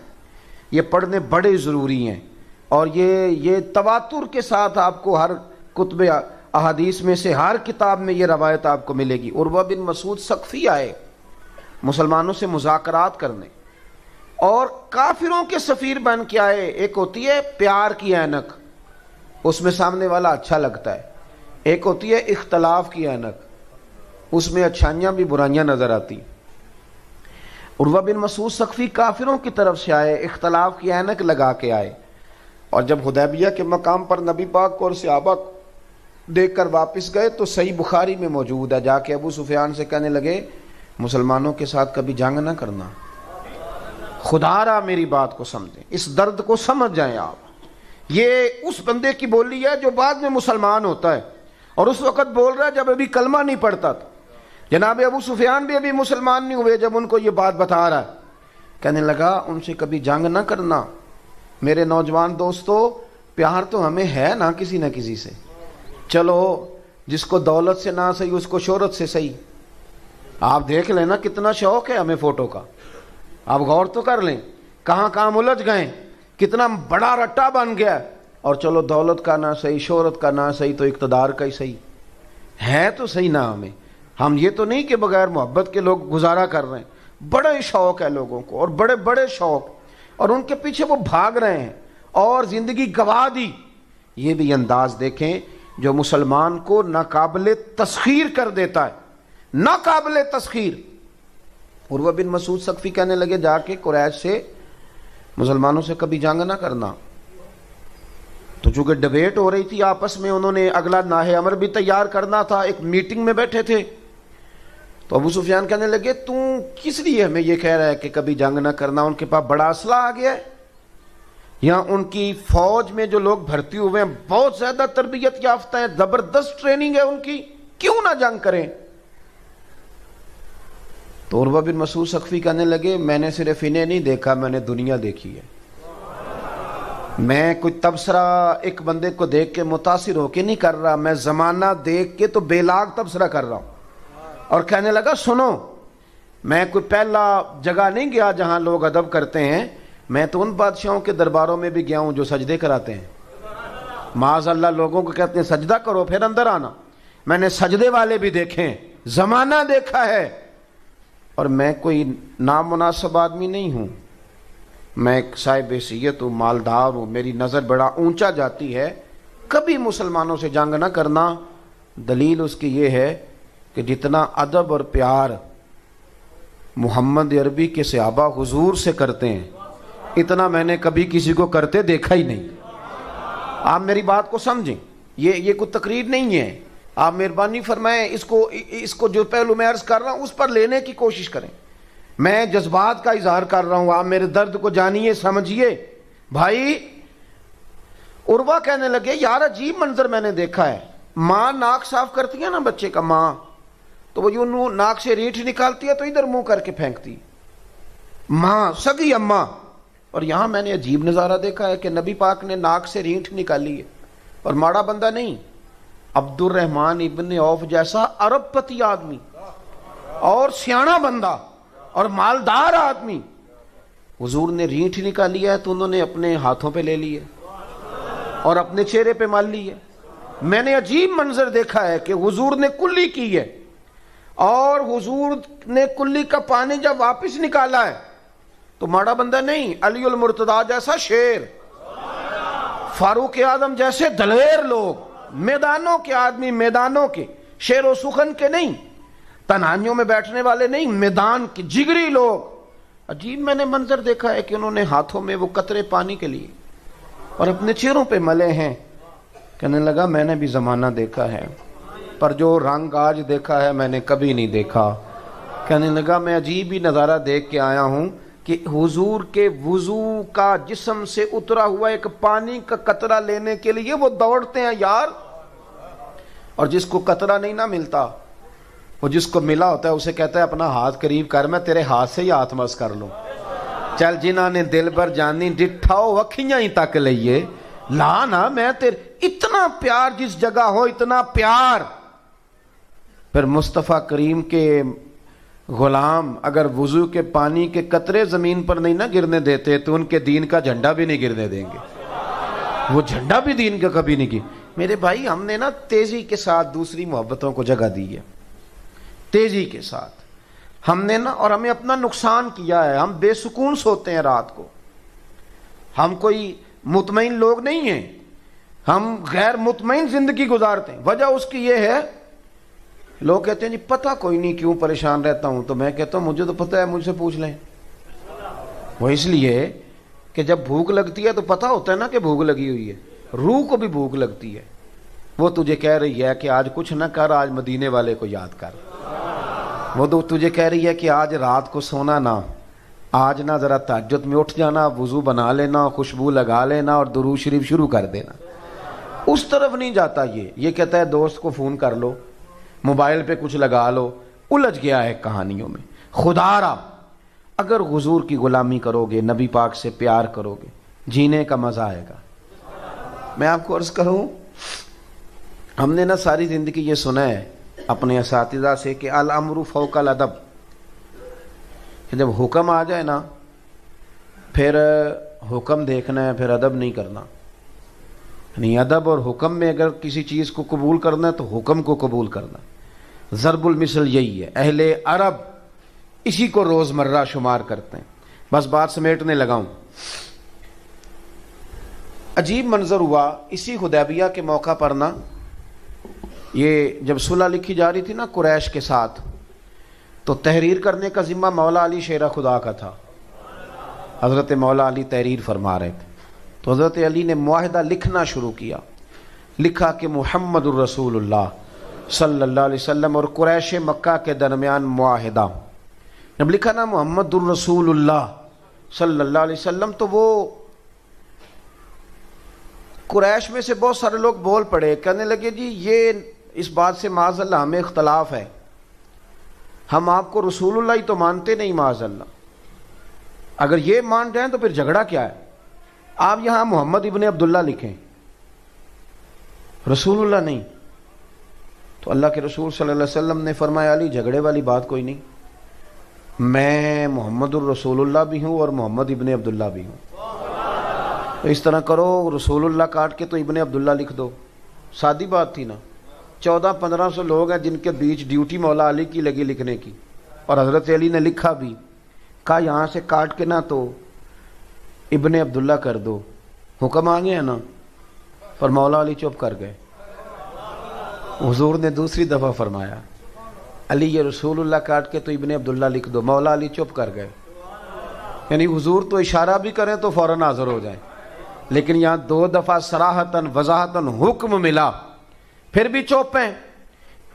یہ پڑھنے بڑے ضروری ہیں، اور یہ تواتر کے ساتھ آپ کو ہر کتب احادیث میں سے ہر کتاب میں یہ روایت آپ کو ملے گی۔ عروہ بن مسعود ثقفی آئے مسلمانوں سے مذاکرات کرنے، اور کافروں کے سفیر بن کے آئے۔ ایک ہوتی ہے پیار کی اینک، اس میں سامنے والا اچھا لگتا ہے، ایک ہوتی ہے اختلاف کی اینک، اس میں اچھائیاں بھی برائیاں نظر آتی۔ عروہ بن مسعود ثقفی کافروں کی طرف سے آئے، اختلاف کی اینک لگا کے آئے، اور جب حدیبیہ کے مقام پر نبی پاک کو اور صحابہ دیکھ کر واپس گئے تو صحیح بخاری میں موجود ہے، جا کے ابو سفیان سے کہنے لگے مسلمانوں کے ساتھ کبھی جنگ نہ کرنا، خدا را میری بات کو سمجھیں، اس درد کو سمجھ جائیں آپ۔ یہ اس بندے کی بولی ہے جو بعد میں مسلمان ہوتا ہے، اور اس وقت بول رہا ہے جب ابھی کلمہ نہیں پڑھتا تھا۔ جناب ابو سفیان بھی ابھی مسلمان نہیں ہوئے جب ان کو یہ بات بتا رہا ہے۔ کہنے لگا ان سے کبھی جنگ نہ کرنا۔ میرے نوجوان دوستو، پیار تو ہمیں ہے نا کسی نہ کسی سے، چلو جس کو دولت سے نہ صحیح اس کو شہرت سے صحیح۔ آپ دیکھ لیں نا کتنا شوق ہے ہمیں فوٹو کا، آپ غور تو کر لیں کہاں کہاں الجھ گئے، کتنا بڑا رٹا بن گیا، اور چلو دولت کا نہ صحیح، شہرت کا نہ صحیح تو اقتدار کا ہی صحیح ہے تو صحیح نا ہمیں۔ ہم یہ تو نہیں کہ بغیر محبت کے لوگ گزارا کر رہے ہیں، بڑے شوق ہے لوگوں کو، اور بڑے بڑے شوق، اور ان کے پیچھے وہ بھاگ رہے ہیں اور زندگی گوا دی۔ یہ بھی انداز دیکھیں جو مسلمان کو ناقابل تسخیر کر دیتا ہے، ناقابل تسخیر۔ عروہ بن مسعود ثقفی کہنے لگے جا کے قریش سے مسلمانوں سے کبھی جنگ نہ کرنا۔ تو چونکہ ڈبیٹ ہو رہی تھی آپس میں، انہوں نے اگلا ناہے امر بھی تیار کرنا تھا، ایک میٹنگ میں بیٹھے تھے، تو ابو سفیان کہنے لگے تو کس لیے ہمیں یہ کہہ رہا ہے کہ کبھی جنگ نہ کرنا؟ ان کے پاس بڑا اسلحہ آ گیا ہے، یا ان کی فوج میں جو لوگ بھرتی ہوئے ہیں بہت زیادہ تربیت یافتہ ہیں، زبردست ٹریننگ ہے ان کی، کیوں نہ جنگ کریں؟ تو عروہ بن مسعود ثقفی کہنے لگے میں نے صرف انہیں نہیں دیکھا، میں نے دنیا دیکھی ہے۔ میں کوئی تبصرہ ایک بندے کو دیکھ کے متاثر ہو کے نہیں کر رہا، میں زمانہ دیکھ کے تو بے لاگ تبصرہ کر رہا ہوں۔ اور کہنے لگا سنو، میں کوئی پہلا جگہ نہیں گیا جہاں لوگ ادب کرتے ہیں، میں تو ان بادشاہوں کے درباروں میں بھی گیا ہوں جو سجدے کراتے ہیں۔ معاذ اللہ لوگوں کو کہتے ہیں سجدہ کرو پھر اندر آنا، میں نے سجدے والے بھی دیکھے ہیں، زمانہ دیکھا ہے، اور میں کوئی نامناسب آدمی نہیں ہوں، میں ایک صاحب حیثیت ہوں، مالدار ہوں، میری نظر بڑا اونچا جاتی ہے، کبھی مسلمانوں سے جنگ نہ کرنا۔ دلیل اس کی یہ ہے کہ جتنا ادب اور پیار محمد عربی کے صحابہ حضور سے کرتے ہیں اتنا میں نے کبھی کسی کو کرتے دیکھا ہی نہیں۔ آپ میری بات کو سمجھیں، یہ کوئی تقریر نہیں ہے، آپ مہربانی فرمائیں اس کو جو پہلو میں عرض کر رہا ہوں اس پر لینے کی کوشش کریں۔ میں جذبات کا اظہار کر رہا ہوں، آپ میرے درد کو جانیے سمجھیے۔ بھائی عروہ کہنے لگے یار عجیب منظر میں نے دیکھا ہے، ماں ناک صاف کرتی ہے نا بچے کا، ماں تو وہ یوں ناک سے ریٹھ نکالتی ہے تو ادھر منہ کر کے پھینکتی، ماں سگی اماں، اور یہاں میں نے عجیب نظارہ دیکھا ہے کہ نبی پاک نے ناک سے ریٹھ نکالی ہے، اور ماڑا بندہ نہیں، عبد الرحمن ابن عوف جیسا عرب پتی آدمی اور سیاںا بندہ اور مالدار آدمی، حضور نے ریٹھ نکالی ہے تو انہوں نے اپنے ہاتھوں پہ لے لی ہے، اور اپنے چہرے پہ مال لی ہے۔ میں نے عجیب منظر دیکھا ہے کہ حضور نے کلی کی ہے، اور حضور نے کلی کا پانی جب واپس نکالا ہے تو ماڑا بندہ نہیں، علی المرتضیٰ جیسا شیر، فاروق اعظم جیسے دلیر لوگ، میدانوں کے آدمی، میدانوں کے، شیر و سخن کے نہیں، تنہائیوں میں بیٹھنے والے نہیں، میدان کے جگری لوگ۔ عجیب میں نے منظر دیکھا ہے کہ انہوں نے ہاتھوں میں وہ قطرے پانی کے لیے اور اپنے چہروں پہ ملے ہیں۔ کہنے لگا میں نے بھی زمانہ دیکھا ہے، پر جو رنگ آج دیکھا ہے میں نے کبھی نہیں دیکھا۔ کہنے لگا میں عجیب ہی نظارہ دیکھ کے آیا ہوں کہ حضور کے وضو کا جسم سے اترا ہوا ایک پانی کا قطرہ لینے کے لیے وہ دوڑتے ہیں یار، اور جس کو قطرہ نہیں نہ ملتا، وہ جس کو ملا ہوتا ہے اسے کہتا ہے اپنا ہاتھ قریب کر، میں تیرے ہاتھ سے ہی ہاتھ مس کر لوں۔ چل جنہ نے دل بر جانی ڈٹھاؤ وکھیاں ہی تک لئیے، لا نا میں تیرے، اتنا پیار جس جگہ ہو، اتنا پیار۔ پھر مصطفیٰ کریم کے غلام اگر وضو کے پانی کے قطرے زمین پر نہیں نہ گرنے دیتے تو ان کے دین کا جھنڈا بھی نہیں گرنے دیں گے، وہ جھنڈا بھی دین کا کبھی نہیں گرے۔ میرے بھائی ہم نے نا تیزی کے ساتھ دوسری محبتوں کو جگہ دی ہے، تیزی کے ساتھ ہم نے نا، اور ہمیں اپنا نقصان کیا ہے۔ ہم بے سکون سوتے ہیں رات کو، ہم کوئی مطمئن لوگ نہیں ہیں، ہم غیر مطمئن زندگی گزارتے ہیں۔ وجہ اس کی یہ ہے، لوگ کہتے ہیں جی پتہ کوئی نہیں کیوں پریشان رہتا ہوں، تو میں کہتا ہوں مجھے تو پتہ ہے، مجھ سے پوچھ لیں۔ وہ اس لیے کہ جب بھوک لگتی ہے تو پتہ ہوتا ہے نا کہ بھوک لگی ہوئی ہے، روح کو بھی بھوک لگتی ہے، وہ تجھے کہہ رہی ہے کہ آج کچھ نہ کر، آج مدینے والے کو یاد کر۔ وہ تو تجھے کہہ رہی ہے کہ آج رات کو سونا نہ، آج نہ ذرا تہجد میں اٹھ جانا، وضو بنا لینا، خوشبو لگا لینا اور درود شریف شروع کر دینا۔ اس طرف نہیں جاتا یہ کہتا ہے دوست کو فون کر لو، موبائل پہ کچھ لگا لو، الجھ گیا ہے کہانیوں میں۔ خدا را اگر حضور کی غلامی کرو گے، نبی پاک سے پیار کرو گے، جینے کا مزہ آئے گا۔ میں آپ کو عرض کروں، ہم نے نا ساری زندگی یہ سنا ہے اپنے اساتذہ سے کہ الامر فوق الادب، کہ جب حکم آ جائے نا پھر حکم دیکھنا ہے، پھر ادب نہیں کرنا۔ یعنی ادب اور حکم میں اگر کسی چیز کو قبول کرنا ہے تو حکم کو قبول کرنا۔ ضرب المثل یہی ہے، اہل عرب اسی کو روزمرہ شمار کرتے ہیں۔ بس بات سمیٹنے لگاؤں، عجیب منظر ہوا اسی حدیبیہ کے موقع پر نا، یہ جب صلح لکھی جا رہی تھی نا قریش کے ساتھ، تو تحریر کرنے کا ذمہ مولا علی شیر خدا کا تھا۔ حضرت مولا علی تحریر فرما رہے تھے، تو حضرت علی نے معاہدہ لکھنا شروع کیا۔ لکھا کہ محمد الرسول اللہ صلی اللہ علیہ وسلم اور قریش مکہ کے درمیان معاہدہ۔ جب لکھا نا محمد الرسول اللہ صلی اللہ علیہ وسلم، تو وہ قریش میں سے بہت سارے لوگ بول پڑے، کہنے لگے جی یہ اس بات سے معاذ اللہ ہمیں اختلاف ہے، ہم آپ کو رسول اللہ ہی تو مانتے نہیں، معاذ اللہ، اگر یہ مان رہے ہیں تو پھر جھگڑا کیا ہے؟ آپ یہاں محمد ابن عبداللہ لکھیں، رسول اللہ نہیں۔ تو اللہ کے رسول صلی اللہ علیہ وسلم نے فرمایا علی جھگڑے والی بات کوئی نہیں، میں محمد الرسول اللہ بھی ہوں اور محمد ابن عبداللہ بھی ہوں، تو اس طرح کرو رسول اللہ کاٹ کے تو ابن عبداللہ لکھ دو۔ سادی بات تھی نا، 1400-1500 لوگ ہیں جن کے بیچ ڈیوٹی مولا علی کی لگی لکھنے کی، اور حضرت علی نے لکھا بھی، کہا یہاں سے کاٹ کے نہ تو ابن عبداللہ کر دو، حکم آ گیا نا، پر مولا علی چپ کر گئے۔ حضور نے دوسری دفعہ فرمایا علی یہ رسول اللہ کاٹ کے تو ابن عبداللہ لکھ دو، مولا علی چپ کر گئے۔ یعنی حضور تو اشارہ بھی کریں تو فوراً حاضر ہو جائیں، لیکن یہاں 2 دفعہ صراحتاً وضاحتاً حکم ملا، پھر بھی چپ ہیں۔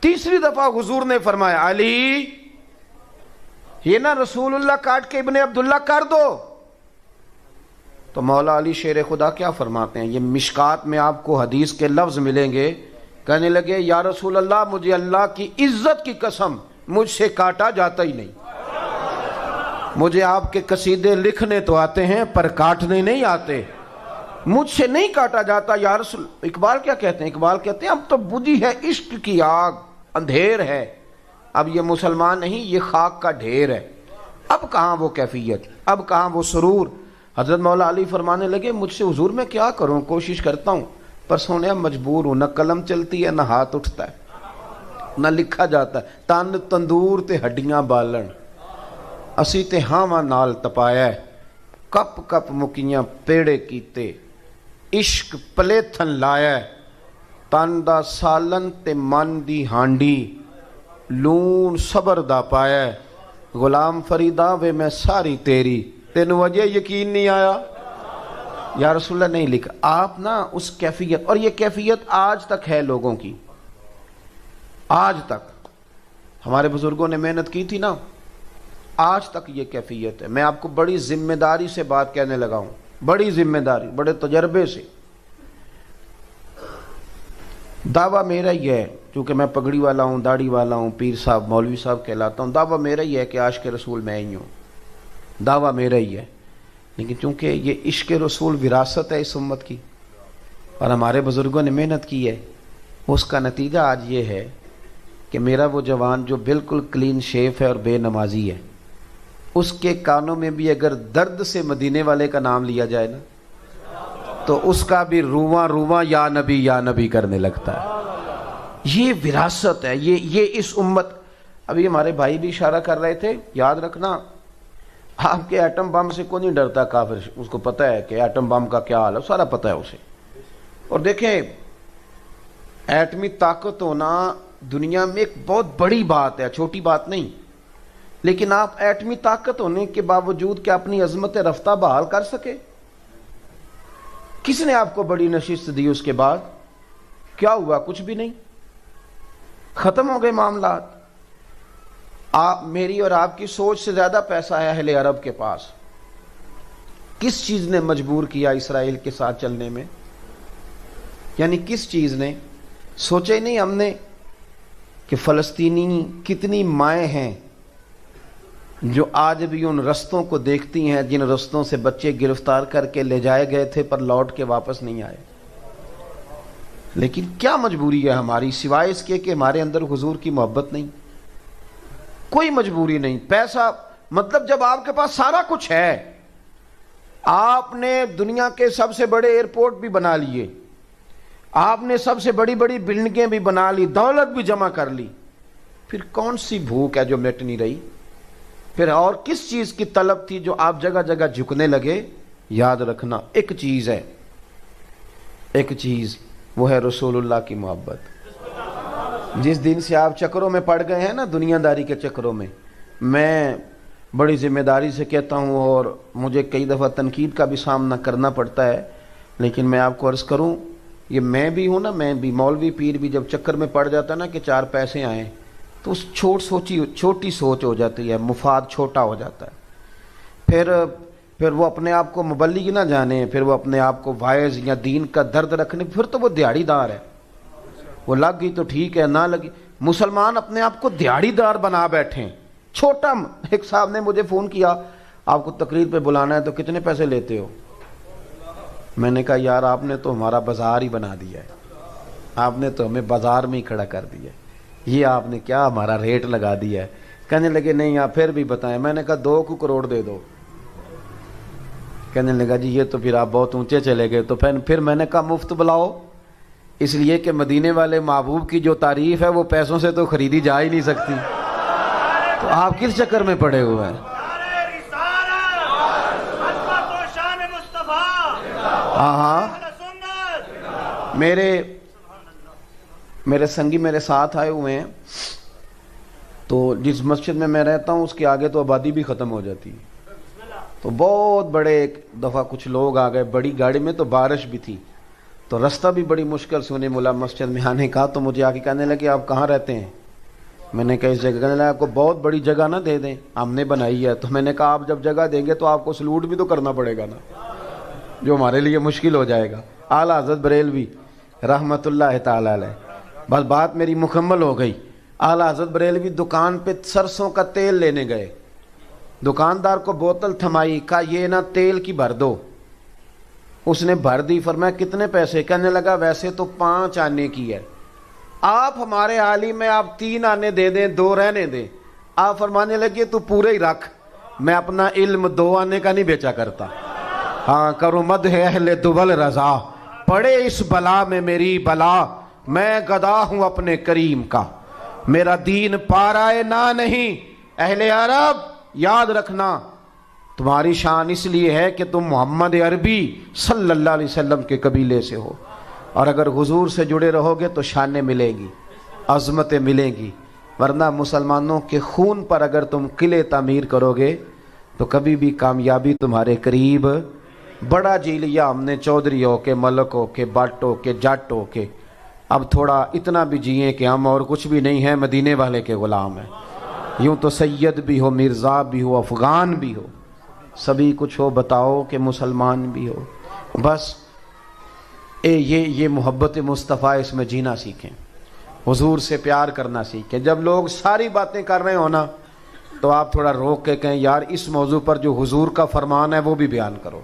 تیسری دفعہ حضور نے فرمایا علی یہ نا رسول اللہ کاٹ کے ابن عبداللہ کر دو۔ تو مولا علی شیر خدا کیا فرماتے ہیں، یہ مشکات میں آپ کو حدیث کے لفظ ملیں گے، کہنے لگے یا رسول اللہ مجھے اللہ کی عزت کی قسم مجھ سے کاٹا جاتا ہی نہیں، مجھے آپ کے قصیدے لکھنے تو آتے ہیں پر کاٹنے نہیں آتے، مجھ سے نہیں کاٹا جاتا یا رسول۔ اقبال کیا کہتے ہیں؟ اقبال کہتے ہیں اب تو بدھی ہے عشق کی آگ، اندھیر ہے، اب یہ مسلمان نہیں یہ خاک کا ڈھیر ہے، اب کہاں وہ کیفیت، اب کہاں وہ سرور۔ حضرت مولا علی فرمانے لگے مجھ سے حضور میں کیا کروں، کوشش کرتا ہوں پر سونے مجبور ہوں، نہ قلم چلتی ہے نہ ہاتھ اٹھتا ہے نہ لکھا جاتا ہے، تن تندور تے ہڈیاں بالن، اسی تے ہاواں نال تپایا ہے، کپ کپ مکیاں پیڑے کیتے، عشق پلیتھن لایا ہے، تن دا سالن تے من دی ہانڈی، لون صبر دا پایا ہے، غلام فریدا وے میں ساری تیری، تینوں وجہ یقین نہیں آیا؟ یا رسول اللہ نہیں لکھا۔ آپ نا اس کیفیت، اور یہ کیفیت آج تک ہے لوگوں کی، آج تک ہمارے بزرگوں نے محنت کی تھی نا، آج تک یہ کیفیت ہے۔ میں آپ کو بڑی ذمہ داری سے بات کہنے لگا ہوں، بڑی ذمہ داری، بڑے تجربے سے۔ دعویٰ میرا ہی ہے، چونکہ میں پگڑی والا ہوں، داڑھی والا ہوں، پیر صاحب مولوی صاحب کہلاتا ہوں، دعویٰ میرا ہی ہے کہ عاشق رسول میں ہی ہوں، دعویٰ میرا ہی ہے، لیکن چونکہ یہ عشق رسول وراثت ہے اس امت کی اور ہمارے بزرگوں نے محنت کی ہے، اس کا نتیجہ آج یہ ہے کہ میرا وہ جوان جو بالکل کلین شیف ہے اور بے نمازی ہے، اس کے کانوں میں بھی اگر درد سے مدینے والے کا نام لیا جائے نا تو اس کا بھی رواں رواں یا نبی کرنے لگتا ہے۔ یہ وراثت ہے، یہ اس امت۔ ابھی ہمارے بھائی بھی اشارہ کر رہے تھے، یاد رکھنا آپ کے ایٹم بم سے کوئی نہیں ڈرتا کافر، اس کو پتہ ہے کہ ایٹم بم کا کیا حال ہے، سارا پتہ ہے اسے۔ اور دیکھیں ایٹمی طاقت ہونا دنیا میں ایک بہت بڑی بات ہے، چھوٹی بات نہیں، لیکن آپ ایٹمی طاقت ہونے کے باوجود کہ اپنی عظمت رفتہ بحال کر سکے؟ کس نے آپ کو بڑی نشست دی؟ اس کے بعد کیا ہوا؟ کچھ بھی نہیں، ختم ہو گئے معاملات۔ آپ میری اور آپ کی سوچ سے زیادہ پیسہ ہے اہل عرب کے پاس۔ کس چیز نے مجبور کیا اسرائیل کے ساتھ چلنے میں؟ یعنی کس چیز نے؟ سوچے نہیں ہم نے کہ فلسطینی کتنی مائیں ہیں جو آج بھی ان رستوں کو دیکھتی ہیں جن رستوں سے بچے گرفتار کر کے لے جائے گئے تھے پر لوٹ کے واپس نہیں آئے۔ لیکن کیا مجبوری ہے ہماری سوائے اس کے کہ ہمارے اندر حضور کی محبت نہیں؟ کوئی مجبوری نہیں۔ پیسہ مطلب جب آپ کے پاس سارا کچھ ہے، آپ نے دنیا کے سب سے بڑے ایئرپورٹ بھی بنا لیے، آپ نے سب سے بڑی بڑی بلڈنگیں بھی بنا لی، دولت بھی جمع کر لی، پھر کون سی بھوک ہے جو مٹ نہیں رہی؟ پھر اور کس چیز کی طلب تھی جو آپ جگہ جگہ جھکنے لگے؟ یاد رکھنا ایک چیز ہے، ایک چیز، وہ ہے رسول اللہ کی محبت۔ جس دن سے آپ چکروں میں پڑ گئے ہیں نا، دنیا داری کے چکروں میں، میں بڑی ذمہ داری سے کہتا ہوں اور مجھے کئی دفعہ تنقید کا بھی سامنا کرنا پڑتا ہے، لیکن میں آپ کو عرض کروں، یہ میں بھی ہوں نا، میں بھی مولوی پیر بھی جب چکر میں پڑ جاتا ہے نا کہ چار پیسے آئیں تو اس چھوٹی سوچ ہو جاتی ہے، مفاد چھوٹا ہو جاتا ہے، پھر وہ اپنے آپ کو مبلغ نہ جانے، پھر وہ اپنے آپ کو وائز یا دین کا درد رکھنے، پھر تو وہ دیہڑی دار ہے، وہ لگ گئی تو ٹھیک ہے، نہ لگی۔ مسلمان اپنے آپ کو دیہڑی دار بنا بیٹھے، چھوٹا۔ ایک صاحب نے مجھے فون کیا، آپ کو تقریر پہ بلانا ہے تو کتنے پیسے لیتے ہو؟ میں نے کہا یار آپ نے تو ہمارا بازار ہی بنا دیا ہے، آپ نے تو ہمیں بازار میں ہی کھڑا کر دیا ہے، یہ آپ نے کیا ہمارا ریٹ لگا دیا ہے؟ کہنے لگے نہیں آپ پھر بھی بتائیں۔ میں نے کہا 2 کروڑ دے دو۔ کہنے لگا جی یہ تو پھر آپ بہت اونچے چلے گئے۔ تو پھر میں نے کہا مفت بلاؤ، اس لیے کہ مدینے والے محبوب کی جو تعریف ہے وہ پیسوں سے تو خریدی جا ہی نہیں سکتی، تو آپ کس چکر میں پڑے ہوئے ہیں؟ ہاں میرے سنگی میرے ساتھ آئے ہوئے ہیں، تو جس مسجد میں رہتا ہوں اس کے آگے تو آبادی بھی ختم ہو جاتی ہے، تو بہت بڑے ایک دفعہ کچھ لوگ آ گئے بڑی گاڑی میں، تو بارش بھی تھی، تو رستہ بھی بڑی مشکل سے انہیں ملا مسجد میں آنے کا۔ تو مجھے آ کے کہنے لگے آپ کہاں رہتے ہیں؟ میں نے کہا اس جگہ۔ کہنے لگا آپ کو بہت بڑی جگہ نہ دے دیں، ہم نے بنائی ہے۔ تو میں نے کہا آپ جب جگہ دیں گے تو آپ کو سلوٹ بھی تو کرنا پڑے گا نا، جو ہمارے لیے مشکل ہو جائے گا۔ اعلیٰ حضرت بریلوی رحمۃ اللہ تعالی علیہ، بس بات میری مکمل ہو گئی۔ اعلیٰ حضرت بریلوی دکان پہ سرسوں کا تیل لینے گئے، دکاندار کو بوتل تھمائی، کہا یہ نا تیل کی بھر دو، اس نے بھر دی، فرمایا کتنے پیسے؟ کہنے لگا ویسے تو 5 آنے کی ہے، آپ ہمارے عالم میں آپ 3 آنے دے دیں، 2 رہنے دیں۔ آپ فرمانے لگے تو پورے ہی رکھ، میں اپنا علم 2 آنے کا نہیں بیچا کرتا۔ ہاں کرو مدح اہل دول رضا، پڑے اس بلا میں میری بلا، میں گدا ہوں اپنے کریم کا، میرا دین پارائے نہ نہیں۔ اہل عرب یاد رکھنا، تمہاری شان اس لیے ہے کہ تم محمد عربی صلی اللہ علیہ وسلم کے قبیلے سے ہو، اور اگر حضور سے جڑے رہو گے تو شانیں ملیں گی، عظمتیں ملیں گی، ورنہ مسلمانوں کے خون پر اگر تم قلعے تعمیر کرو گے تو کبھی بھی کامیابی تمہارے قریب۔ بڑا جی لیا ہم نے چودھری ہو کے، ملک ہو کے، بٹ ہو کے، جٹ ہو کے، اب تھوڑا اتنا بھی جئیں کہ ہم اور کچھ بھی نہیں ہیں، مدینے والے کے غلام ہیں۔ یوں تو سید بھی ہو، مرزا بھی ہو، افغان بھی ہو، سبھی کچھ ہو، بتاؤ کہ مسلمان بھی ہو۔ بس یہ محبت مصطفیٰ، اس میں جینا سیکھیں، حضور سے پیار کرنا سیکھیں۔ جب لوگ ساری باتیں کر رہے ہو نا تو آپ تھوڑا روک کے کہیں یار اس موضوع پر جو حضور کا فرمان ہے وہ بھی بیان کرو۔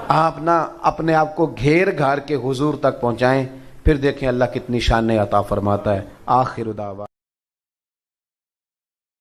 آپ نا اپنے آپ کو گھیر گھار کے حضور تک پہنچائیں، پھر دیکھیں اللہ کتنی شانیں عطا فرماتا ہے۔ آخر دعوانا